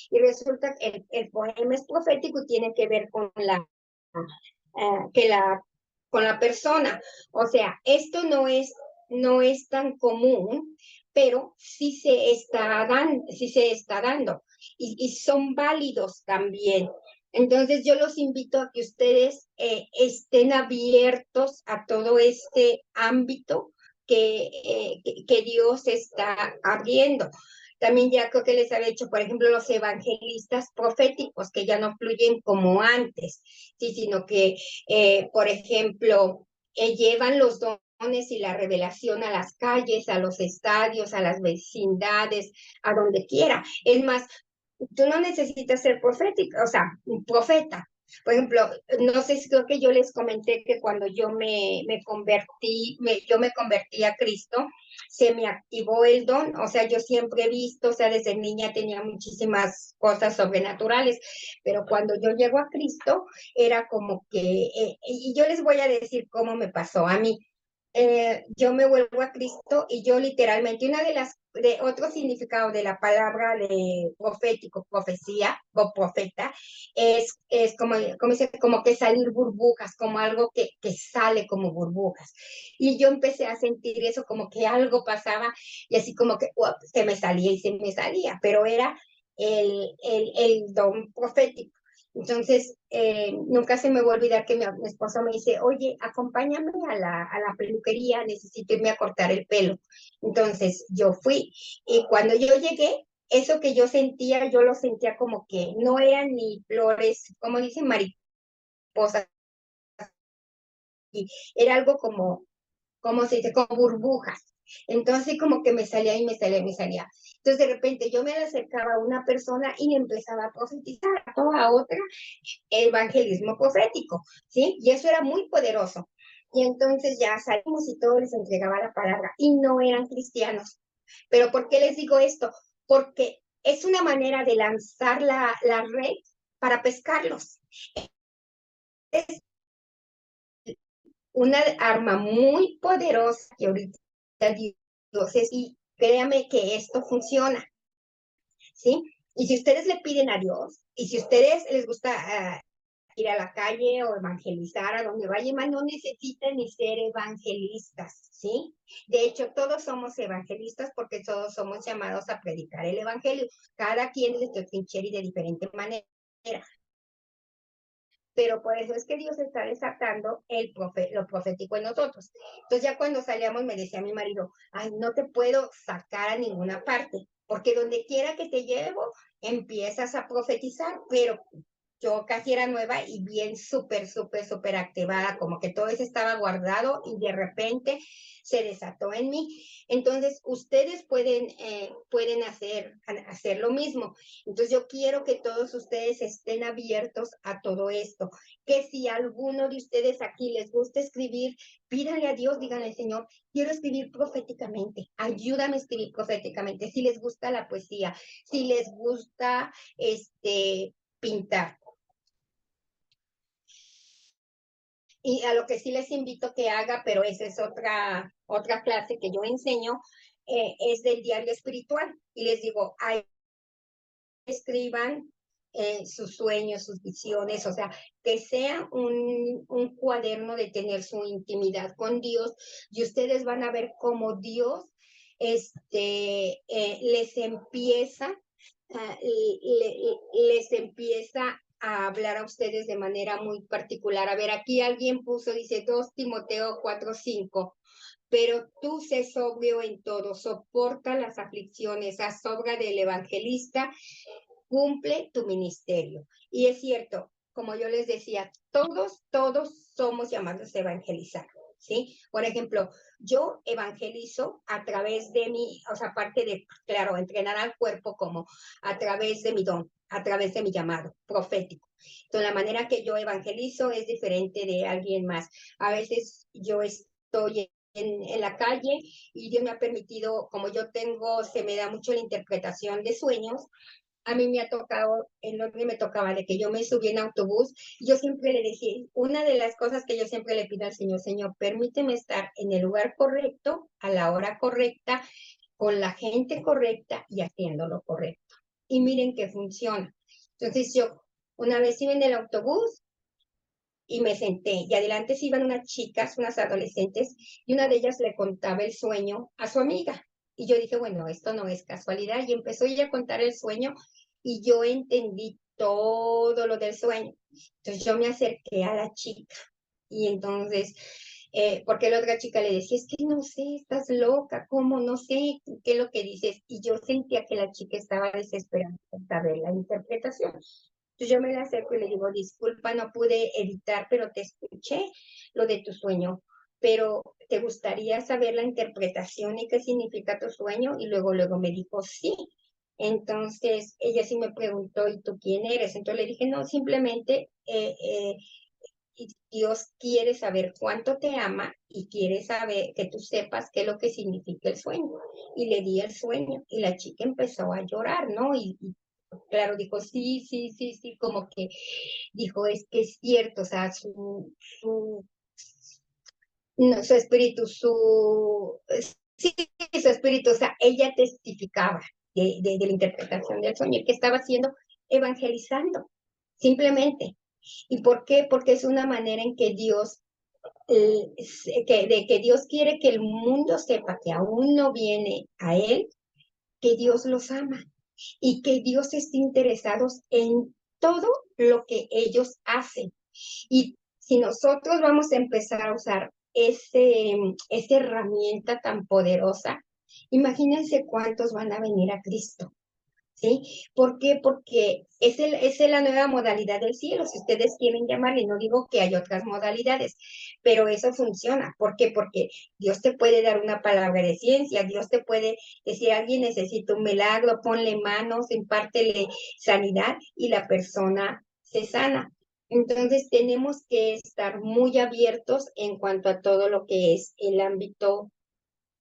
y resulta que el poema es profético y tiene que ver con la persona. O sea, esto no es tan común, pero sí se está dando y son válidos también. Entonces yo los invito a que ustedes estén abiertos a todo este ámbito que Dios está abriendo. También ya creo que les había hecho, por ejemplo, los evangelistas proféticos, que ya no fluyen como antes, sí, sino que, por ejemplo, llevan los dones y la revelación a las calles, a los estadios, a las vecindades, a donde quiera. Es más, tú no necesitas ser profético, o sea, un profeta. Por ejemplo, no sé si creo que yo les comenté que cuando yo me convertí, yo me convertí a Cristo, se me activó el don. O sea, yo siempre he visto, o sea, desde niña tenía muchísimas cosas sobrenaturales, pero cuando yo llego a Cristo, era como que, y yo les voy a decir cómo me pasó a mí. Yo me vuelvo a Cristo y yo literalmente, de otro significado de la palabra de profético, profecía o profeta, es como que salir burbujas, como algo que sale como burbujas. Y yo empecé a sentir eso, como que algo pasaba y así como que se me salía y se me salía, pero era el don profético. Entonces, nunca se me va a olvidar que mi esposo me dice, oye, acompáñame a la peluquería, necesito irme a cortar el pelo. Entonces, yo fui. Y cuando yo llegué, eso que yo sentía, yo lo sentía como que no eran ni flores, como dicen, mariposas. Y era algo como se dice, como burbujas. Entonces como que me salía y me salía y me salía. Entonces de repente yo me acercaba a una persona y empezaba a profetizar a toda otra evangelismo profético, ¿sí? Y eso era muy poderoso. Y entonces ya salimos y todo les entregaba la palabra y no eran cristianos. Pero ¿por qué les digo esto? Porque es una manera de lanzar la red para pescarlos. Es una arma muy poderosa que ahorita Dios es, y créame que esto funciona, ¿sí? Y si ustedes le piden a Dios, y si ustedes les gusta ir a la calle o evangelizar a donde vayan, no necesitan ni ser evangelistas, ¿sí? De hecho, todos somos evangelistas porque todos somos llamados a predicar el evangelio, cada quien desde su trinchera y de diferente manera. Pero por eso es que Dios está desatando lo profético en nosotros. Entonces ya cuando salíamos me decía mi marido, ay, no te puedo sacar a ninguna parte, porque donde quiera que te llevo, empiezas a profetizar, pero yo casi era nueva y bien súper activada, como que todo eso estaba guardado y de repente se desató en mí. Entonces, ustedes pueden hacer lo mismo. Entonces, yo quiero que todos ustedes estén abiertos a todo esto. Que si alguno de ustedes aquí les gusta escribir, pídanle a Dios, díganle, Señor, quiero escribir proféticamente, ayúdame a escribir proféticamente. Si les gusta la poesía, si les gusta pintar. Y a lo que sí les invito que haga, pero esa es otra clase que yo enseño, es del diario espiritual. Y les digo, ahí escriban sus sueños, sus visiones, o sea, que sea un cuaderno de tener su intimidad con Dios, y ustedes van a ver cómo Dios les empieza a hablar a ustedes de manera muy particular. A ver, aquí alguien puso, dice 2 Timoteo 4:5, pero tú sé sobrio en todo, soporta las aflicciones, haz obra del evangelista, cumple tu ministerio. Y es cierto, como yo les decía, todos somos llamados a evangelizar, ¿sí? Por ejemplo, yo evangelizo a través de o sea, aparte de, claro, entrenar al cuerpo, como a través de mi don, a través de mi llamado profético. Entonces, la manera que yo evangelizo es diferente de alguien más. A veces yo estoy en la calle y Dios me ha permitido, como se me da mucho la interpretación de sueños. A mí me ha tocado, en donde me tocaba, de que yo me subí en autobús, yo siempre le decía, una de las cosas que yo siempre le pido al Señor, Señor, permíteme estar en el lugar correcto, a la hora correcta, con la gente correcta y haciendo lo correcto. Y miren que funciona. Entonces yo, una vez iba en el autobús y me senté, y adelante se iban unas chicas, unas adolescentes, y una de ellas le contaba el sueño a su amiga. Y yo dije, bueno, esto no es casualidad, y empezó ella a contar el sueño, y yo entendí todo lo del sueño. Entonces yo me acerqué a la chica, y entonces, porque la otra chica le decía, es que no sé, estás loca, ¿cómo? No sé qué es lo que dices. Y yo sentía que la chica estaba desesperada por saber la interpretación. Entonces yo me la acerco y le digo, disculpa, no pude evitar, pero te escuché lo de tu sueño, pero ¿te gustaría saber la interpretación y qué significa tu sueño? Y luego me dijo, sí. Entonces ella sí me preguntó, ¿y tú quién eres? Entonces le dije, no, simplemente y Dios quiere saber cuánto te ama y quiere saber que tú sepas qué es lo que significa el sueño. Y le di el sueño y la chica empezó a llorar, ¿no? Y claro, dijo, sí, sí, sí, sí, como que dijo, es que es cierto, o sea, no, su espíritu, sí, su espíritu, o sea, ella testificaba de la interpretación del sueño, que estaba haciendo evangelizando, simplemente. ¿Y por qué? Porque es una manera en que Dios, que Dios quiere que el mundo sepa que aún no viene a Él, que Dios los ama y que Dios está interesado en todo lo que ellos hacen. Y si nosotros vamos a empezar a usar esa herramienta tan poderosa, imagínense cuántos van a venir a Cristo. ¿Sí? ¿Por qué? Porque es la nueva modalidad del cielo, si ustedes quieren llamarle, no digo que hay otras modalidades, pero eso funciona. ¿Por qué? Porque Dios te puede dar una palabra de ciencia, Dios te puede decir, alguien necesita un milagro, ponle manos, impártele sanidad y la persona se sana. Entonces tenemos que estar muy abiertos en cuanto a todo lo que es el ámbito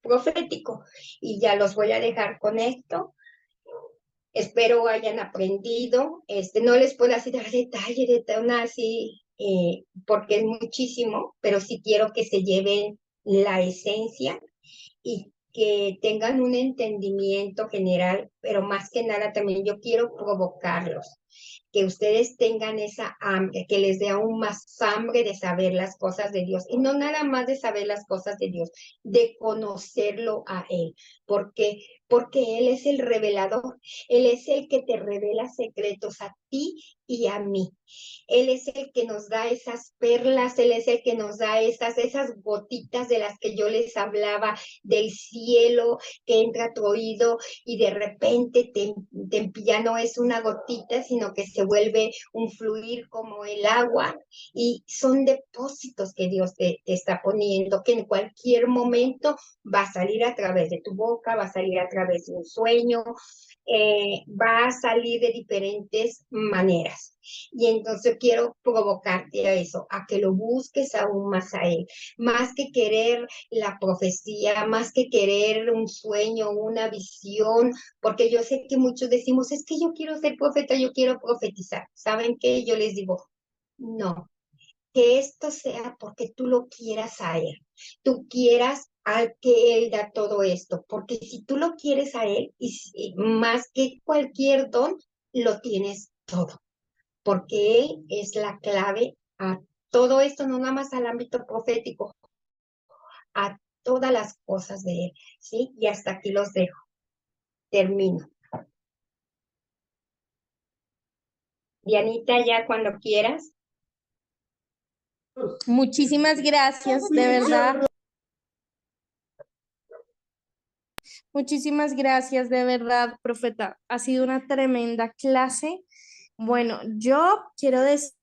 profético. Y ya los voy a dejar con esto. Espero hayan aprendido. No les puedo así dar detalle, así, porque es muchísimo, pero sí quiero que se lleven la esencia y que tengan un entendimiento general, pero más que nada también yo quiero provocarlos, que ustedes tengan esa hambre, que les dé aún más hambre de saber las cosas de Dios, y no nada más de saber las cosas de Dios, de conocerlo a Él. ¿Por qué? Porque Él es el revelador, Él es el que te revela secretos a ti y a mí. Él es el que nos da esas perlas, Él es el que nos da esas gotitas de las que yo les hablaba, del cielo que entra a tu oído y de repente ya no es una gotita, sino que se vuelve un fluir como el agua, y son depósitos que Dios te está poniendo, que en cualquier momento va a salir a través de tu boca, va a salir a través de un sueño, va a salir de diferentes maneras. Y entonces quiero provocarte a eso, a que lo busques aún más a Él, más que querer la profecía, más que querer un sueño, una visión, porque yo sé que muchos decimos, es que yo quiero ser profeta, yo quiero profetizar. ¿Saben qué? Yo les digo, no, que esto sea porque tú lo quieras a Él, tú quieras al que Él da todo esto, porque si tú lo quieres a Él, y más que cualquier don, lo tienes todo, porque Él es la clave a todo esto, no nada más al ámbito profético, a todas las cosas de Él, ¿sí? Y hasta aquí los dejo. Termino. Dianita, ya cuando quieras. Muchísimas gracias, de verdad. Muchísimas gracias, de verdad, profeta. Ha sido una tremenda clase. Bueno, yo quiero decir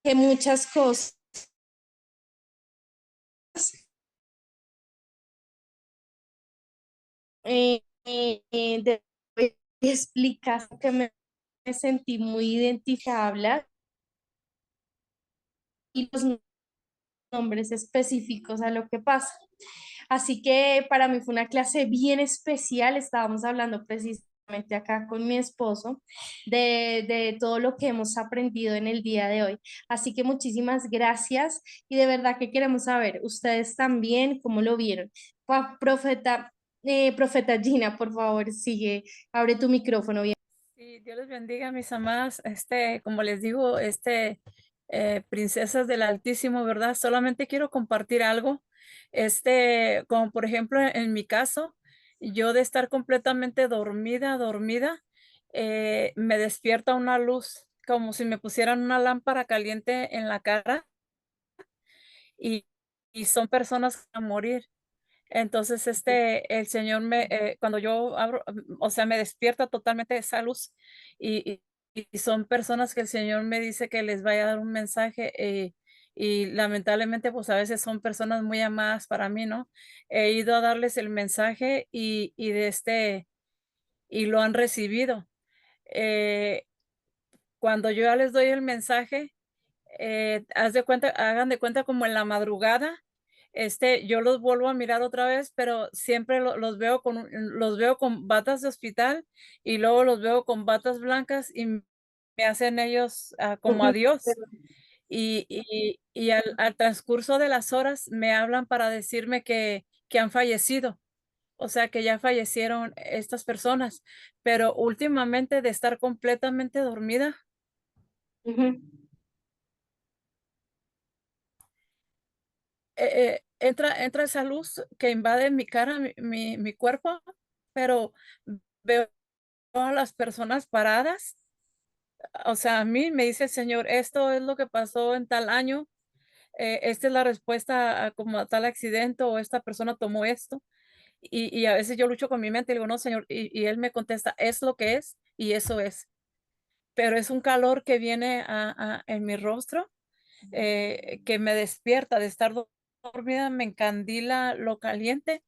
que muchas cosas de explicar que me sentí muy identificable y los nombres específicos a lo que pasa. Así que para mí fue una clase bien especial. Estábamos hablando precisamente acá con mi esposo de todo lo que hemos aprendido en el día de hoy. Así que muchísimas gracias y de verdad que queremos saber, ustedes también, ¿cómo lo vieron? Profeta Gina, por favor, sigue, abre tu micrófono bien. Sí, Dios les bendiga, mis amadas. Como les digo, princesas del Altísimo, ¿verdad? Solamente quiero compartir algo. Como por ejemplo, en mi caso, yo de estar completamente dormida, me despierta una luz, como si me pusieran una lámpara caliente en la cara y, y son personas que van a morir. Entonces, el Señor cuando yo abro, o sea, me despierta totalmente esa luz y son personas que el Señor me dice que les vaya a dar un mensaje y lamentablemente pues a veces son personas muy amadas para mí, ¿no? He ido a darles el mensaje y lo han recibido. Eh, Cuando yo ya les doy el mensaje, hagan de cuenta como en la madrugada, yo los vuelvo a mirar otra vez, pero siempre los veo con batas de hospital y luego los veo con batas blancas y me hacen ellos como Ujú. adiós. Y al transcurso de las horas me hablan para decirme que han fallecido, o sea, que ya fallecieron estas personas, pero últimamente de estar completamente dormida, Ujú. entra esa luz que invade mi cara, mi cuerpo, pero veo a las personas paradas. O sea, a mí me dice el Señor, esto es lo que pasó en tal año, esta es la respuesta a como a tal accidente o esta persona tomó esto. Y a veces yo lucho con mi mente y digo, no, Señor, y Él me contesta, es lo que es y eso es. Pero es un calor que viene en mi rostro, que me despierta de estar dormida, me encandila lo caliente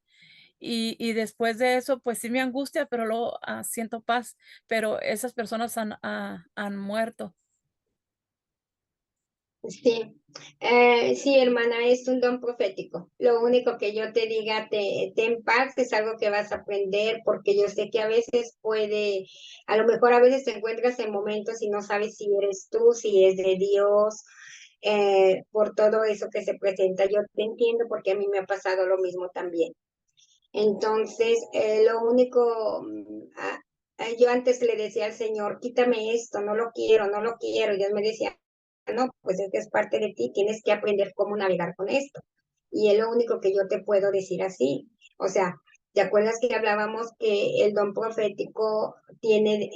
y después de eso, pues sí me angustia, pero luego siento paz, pero esas personas han muerto. Sí, sí, hermana, es un don profético. Lo único que yo te diga, ten paz, es algo que vas a aprender, porque yo sé que a veces a lo mejor a veces te encuentras en momentos y no sabes si eres tú, si es de Dios, por todo eso que se presenta. Yo te entiendo porque a mí me ha pasado lo mismo también. Entonces, lo único, yo antes le decía al Señor, quítame esto, no lo quiero, no lo quiero. Y Dios me decía, no, pues es que es parte de ti, tienes que aprender cómo navegar con esto. Y es lo único que yo te puedo decir así. O sea, ¿te acuerdas que hablábamos que el don profético tiene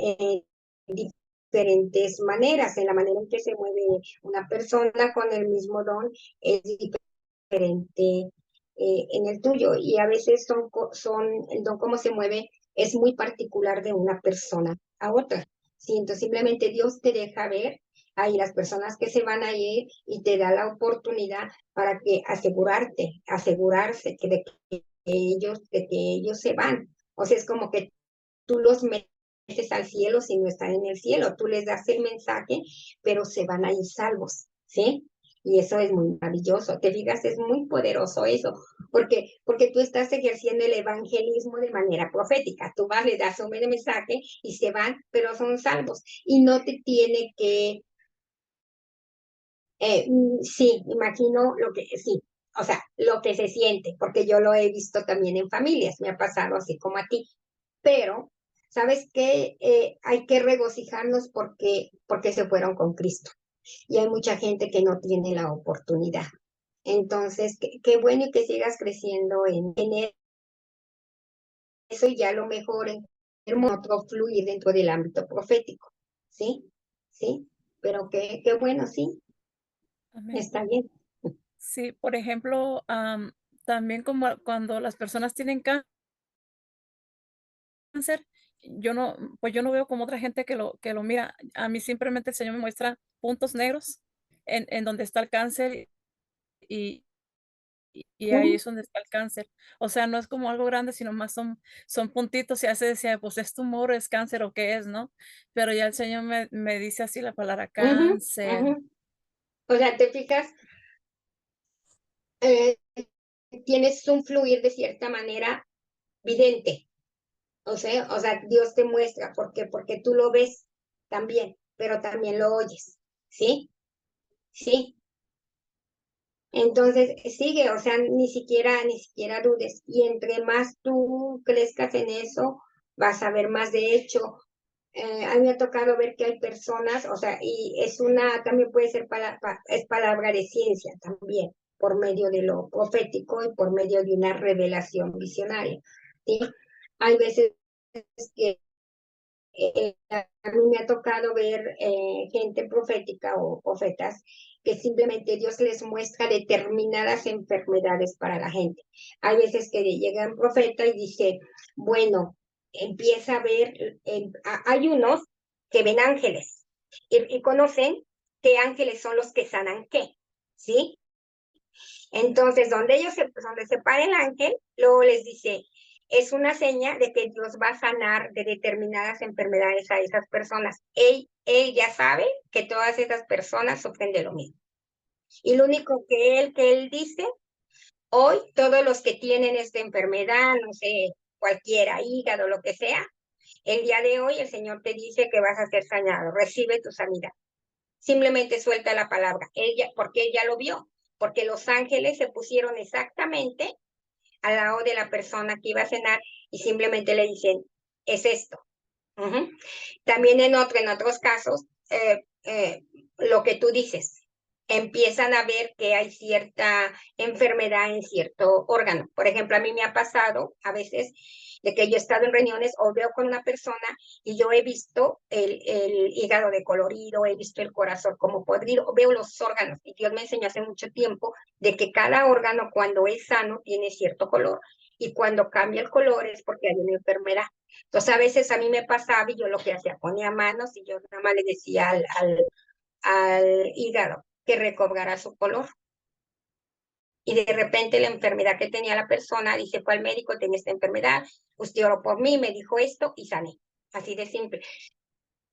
diferentes maneras? En la manera en que se mueve una persona con el mismo don es diferente en el tuyo. Y a veces el don cómo se mueve es muy particular de una persona a otra. ¿Sí? Entonces simplemente Dios te deja ver ahí las personas que se van a ir y te da la oportunidad para que asegurarse de que ellos se van. O sea, es como que tú los metes al cielo si no están en el cielo. Tú les das el mensaje, pero se van a ir salvos, ¿sí? Y eso es muy maravilloso. Te fijas, es muy poderoso eso, porque tú estás ejerciendo el evangelismo de manera profética. Tú vas, le das un mensaje y se van, pero son salvos. Y no te tiene que sí, imagino sí, o sea, lo que se siente, porque yo lo he visto también en familias, me ha pasado así como a ti, pero, ¿sabes qué? Hay que regocijarnos porque se fueron con Cristo y hay mucha gente que no tiene la oportunidad. Entonces, qué bueno que sigas creciendo en eso y ya lo mejor en otro fluir dentro del ámbito profético, ¿sí? ¿Sí? Pero qué bueno, sí, Amén. está bien. Sí, por ejemplo, también como cuando las personas tienen cáncer, pues yo no veo como otra gente que lo mira. A mí simplemente el Señor me muestra puntos negros en donde está el cáncer y, y ahí es donde está el cáncer. O sea, no es como algo grande, sino más son puntitos y hace decía, pues es tumor, es cáncer o qué es, ¿no? Pero ya el Señor me dice así la palabra Ujú, cáncer. ujú. O sea, te fijas, eh, tienes un fluir de cierta manera vidente. O sea, Dios te muestra, porque tú lo ves también, pero también lo oyes, ¿sí? Sí. Entonces, sigue, o sea, ni siquiera dudes. Y entre más tú crezcas en eso, vas a ver más. De hecho, a mí me ha tocado ver que hay personas, o sea, y también puede ser es palabra de ciencia también, por medio de lo profético y por medio de una revelación visionaria, ¿sí? Hay veces que a mí me ha tocado ver gente profética o profetas que simplemente Dios les muestra determinadas enfermedades para la gente. Hay veces que llega un profeta y dice, bueno, empieza a ver, hay unos que ven ángeles y conocen qué ángeles son los que sanan qué, ¿sí? Entonces, donde se para el ángel, luego les dice, es una seña de que Dios va a sanar de determinadas enfermedades a esas personas. Él ya sabe que todas esas personas sufren de lo mismo. Y lo único que él dice, hoy todos los que tienen esta enfermedad, no sé, cualquiera, hígado, lo que sea, el día de hoy el Señor te dice que vas a ser sanado, recibe tu sanidad. Simplemente suelta la palabra, porque él ya lo vio, porque los ángeles se pusieron exactamente al lado de la persona que iba a cenar y simplemente le dicen, es esto. También en otros casos, lo que tú dices, empiezan a ver que hay cierta enfermedad en cierto órgano. Por ejemplo, a mí me ha pasado a veces de que yo he estado en reuniones o veo con una persona y yo he visto el hígado decolorido, he visto el corazón como podrido, veo los órganos y Dios me enseñó hace mucho tiempo de que cada órgano cuando es sano tiene cierto color y cuando cambia el color es porque hay una enfermedad. Entonces a veces a mí me pasaba y yo lo que hacía, ponía manos y yo nada más le decía al hígado que recobrara su color. Y de repente la enfermedad que tenía la persona, dice, fue al médico, tenía esta enfermedad, usted oró por mí, me dijo esto y sané. Así de simple.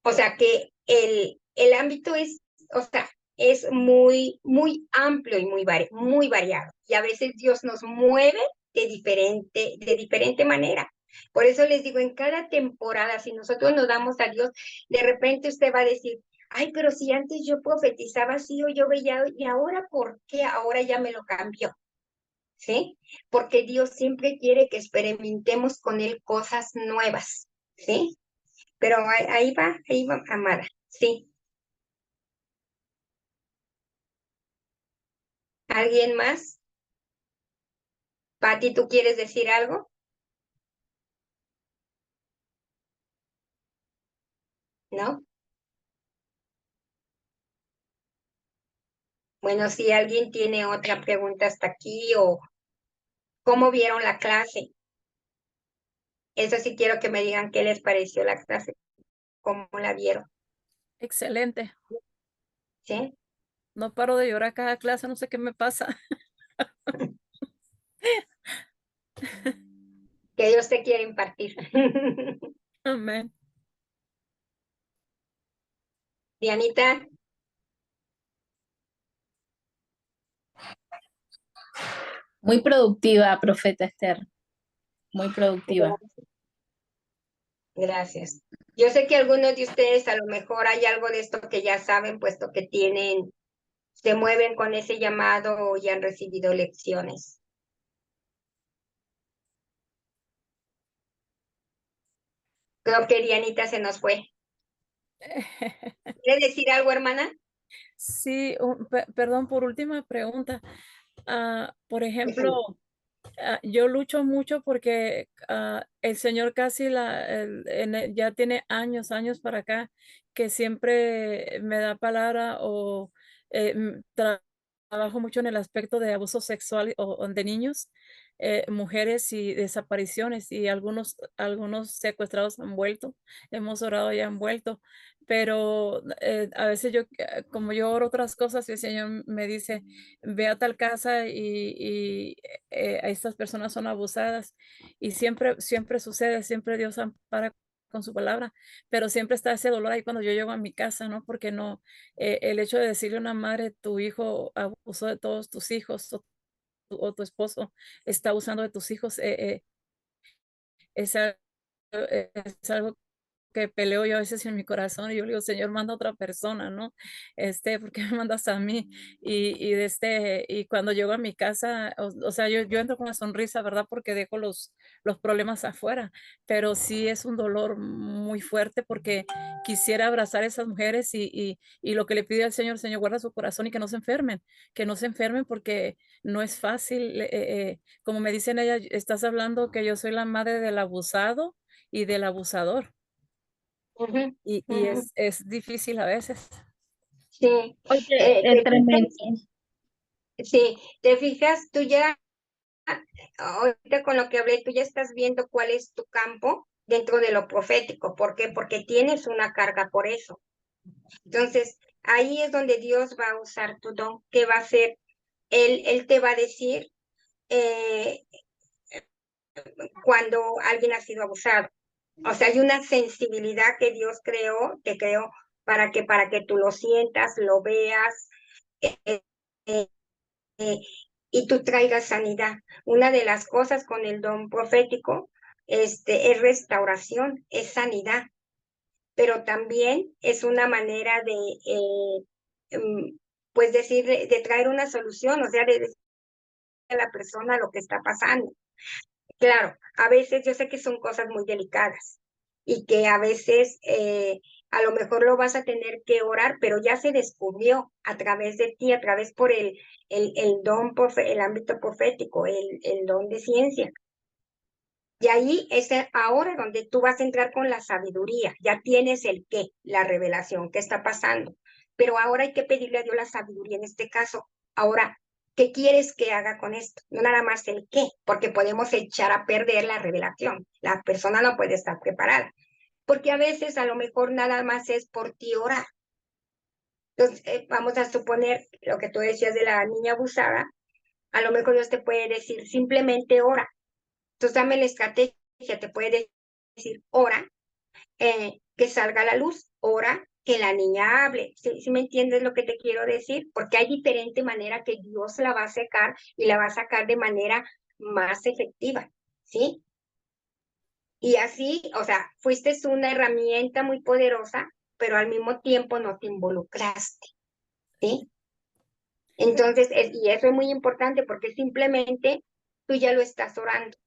O sea que el ámbito es muy, muy amplio y muy variado. Y a veces Dios nos mueve de diferente manera. Por eso les digo, en cada temporada, si nosotros nos damos a Dios, de repente usted va a decir, ay, pero si antes yo profetizaba así o yo veía, ¿y ahora por qué? Ahora ya me lo cambió. ¿Sí? Porque Dios siempre quiere que experimentemos con Él cosas nuevas. ¿Sí? Pero ahí va, Amada. Sí. ¿Alguien más? Pati, ¿tú quieres decir algo? ¿No? Bueno, si alguien tiene otra pregunta hasta aquí o cómo vieron la clase. Eso sí quiero que me digan qué les pareció la clase, cómo la vieron. Excelente. ¿Sí? No paro de llorar cada clase, no sé qué me pasa. Que Dios te quiere impartir. Amén. Dianita. Muy productiva, profeta Esther. Muy productiva. Gracias. Yo sé que algunos de ustedes a lo mejor hay algo de esto que ya saben, puesto que se mueven con ese llamado y han recibido lecciones. Creo que Dianita se nos fue. ¿Quiere decir algo, hermana? Sí, perdón por última pregunta. Por ejemplo, yo lucho mucho porque el Señor casi ya tiene años para acá que siempre me da palabra o trabajo mucho en el aspecto de abuso sexual o de niños, mujeres y desapariciones y algunos secuestrados han vuelto, hemos orado y han vuelto, pero a veces como yo oro otras cosas y el Señor me dice, ve a tal casa y estas personas son abusadas y siempre sucede, siempre Dios ampara con su palabra, pero siempre está ese dolor ahí cuando yo llego a mi casa, ¿no? Porque no, el hecho de decirle a una madre, tu hijo abusó de todos tus hijos o tu esposo está abusando de tus hijos, es, es algo que peleo yo a veces en mi corazón y yo le digo, Señor, manda a otra persona, ¿no? ¿Por qué me mandas a mí? Y cuando llego a mi casa, o sea, yo entro con una sonrisa, ¿verdad? Porque dejo los problemas afuera, pero sí es un dolor muy fuerte porque quisiera abrazar a esas mujeres y lo que le pido al Señor, guarda su corazón y que no se enfermen porque no es fácil, como me dicen ella, estás hablando que yo soy la madre del abusado y del abusador. Y es difícil a veces. Sí. Oye, tremendo. Sí, te fijas, tú ya, ahorita con lo que hablé, tú ya estás viendo cuál es tu campo dentro de lo profético. ¿Por qué? Porque tienes una carga por eso. Entonces, ahí es donde Dios va a usar tu don. ¿Qué va a hacer? Él te va a decir cuando alguien ha sido abusado. O sea, hay una sensibilidad que Dios te creó para que tú lo sientas, lo veas eh, eh, y tú traigas sanidad. Una de las cosas con el don profético es restauración, es sanidad, pero también es una manera de, pues decir, de traer una solución, o sea, de decir a la persona lo que está pasando. Claro, a veces yo sé que son cosas muy delicadas y que a veces a lo mejor lo vas a tener que orar, pero ya se descubrió a través de ti, a través por el don, el ámbito profético, el don de ciencia. Y ahí es ahora donde tú vas a entrar con la sabiduría, ya tienes el qué, la revelación, qué está pasando. Pero ahora hay que pedirle a Dios la sabiduría en este caso. Ahora, ¿qué quieres que haga con esto? No nada más el qué, porque podemos echar a perder la revelación. La persona no puede estar preparada, porque a veces a lo mejor nada más es por ti orar. Entonces, vamos a suponer lo que tú decías de la niña abusada, a lo mejor Dios te puede decir simplemente ora. Entonces, dame la estrategia, te puede decir ora, que salga a la luz, ora, que la niña hable. ¿Sí me entiendes lo que te quiero decir? Porque hay diferente manera que Dios la va a sacar y la va a sacar de manera más efectiva, ¿sí? Y así, o sea, fuiste una herramienta muy poderosa, pero al mismo tiempo no te involucraste, ¿sí? Entonces, y eso es muy importante porque simplemente tú ya lo estás orando,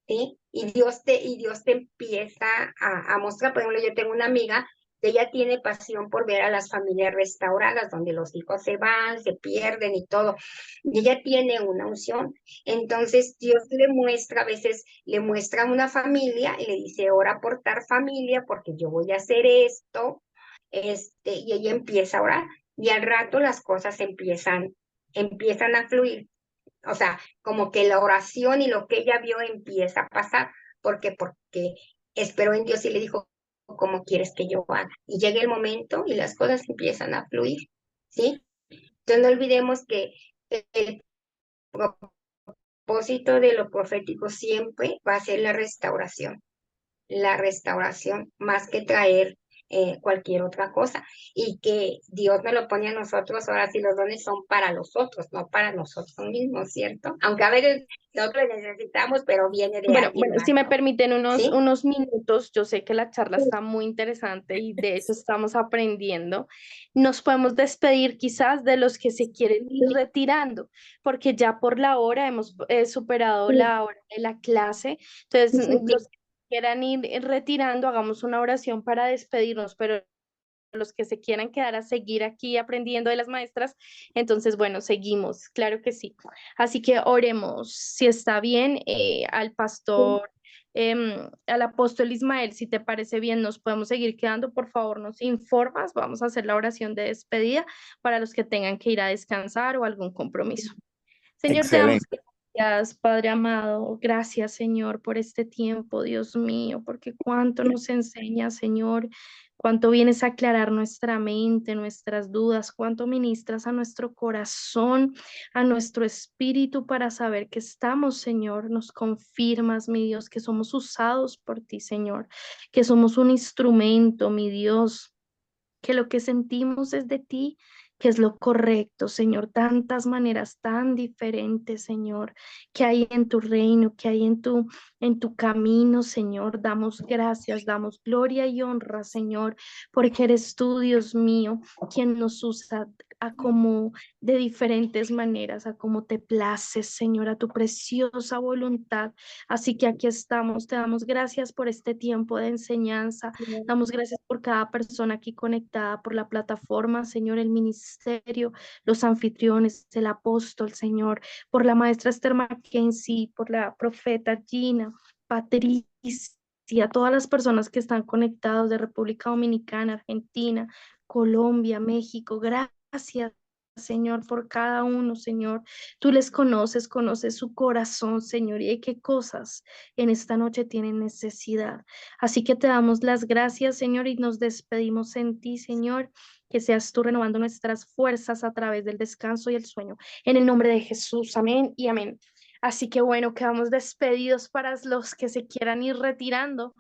¿sí? Y Dios te empieza a mostrar. Por ejemplo, yo tengo una amiga que ella tiene pasión por ver a las familias restauradas, donde los hijos se van, se pierden y todo. Y ella tiene una unción. Entonces, Dios le muestra, a veces le muestra a una familia y le dice, ora por tal familia, porque yo voy a hacer esto. Y ella empieza a orar. Y al rato las cosas empiezan a fluir. O sea, como que la oración y lo que ella vio empieza a pasar. ¿Por qué? Porque esperó en Dios y le dijo, ¿cómo quieres que yo haga? Y llega el momento y las cosas empiezan a fluir, ¿sí? Entonces no olvidemos que el propósito de lo profético siempre va a ser la restauración, más que traer cualquier otra cosa. Y que Dios me lo pone a nosotros, ahora sí los dones son para los otros, no para nosotros mismos, ¿cierto? Aunque a veces nosotros necesitamos, pero viene de alguien Bueno, más, si me ¿no? permiten ¿Sí? unos minutos, yo sé que la charla está muy interesante y de eso estamos aprendiendo. Nos podemos despedir quizás de los que se quieren ir retirando, porque ya por la hora hemos superado la hora de la clase. Entonces, los que quieran ir retirando, hagamos una oración para despedirnos, pero los que se quieran quedar a seguir aquí aprendiendo de las maestras, entonces, bueno, seguimos, claro que sí. Así que oremos, si está bien, al pastor, al apóstol Ismael, si te parece bien, nos podemos seguir quedando, por favor, nos informas, vamos a hacer la oración de despedida para los que tengan que ir a descansar o algún compromiso. Señor, te damos Excelente. gracias, Padre amado. Gracias, Señor, por este tiempo, Dios mío, porque cuánto nos enseña, Señor, cuánto vienes a aclarar nuestra mente, nuestras dudas, cuánto ministras a nuestro corazón, a nuestro espíritu para saber que estamos, Señor. Nos confirmas, mi Dios, que somos usados por ti, Señor, que somos un instrumento, mi Dios, que lo que sentimos es de ti, que es lo correcto, Señor, tantas maneras tan diferentes, Señor, que hay en tu reino, que hay en tu camino, Señor. Damos gracias, damos gloria y honra, Señor, porque eres tú, Dios mío, quien nos usa a como de diferentes maneras, a como te places, Señor, a tu preciosa voluntad. Así que aquí estamos, te damos gracias por este tiempo de enseñanza. Damos gracias por cada persona aquí conectada por la plataforma, Señor, el ministerio, los anfitriones, el apóstol, Señor, por la maestra Esther Mackenzie, por la profeta Gina, Patricia, todas las personas que están conectados de República Dominicana, Argentina, Colombia, México. Gracias, Señor, por cada uno, Señor. Tú les conoces su corazón, Señor, y de qué cosas en esta noche tienen necesidad. Así que te damos las gracias, Señor, y nos despedimos en ti, Señor. que seas tú renovando nuestras fuerzas a través del descanso y el sueño. En el nombre de Jesús, amén y amén. Así que bueno, quedamos despedidos para los que se quieran ir retirando.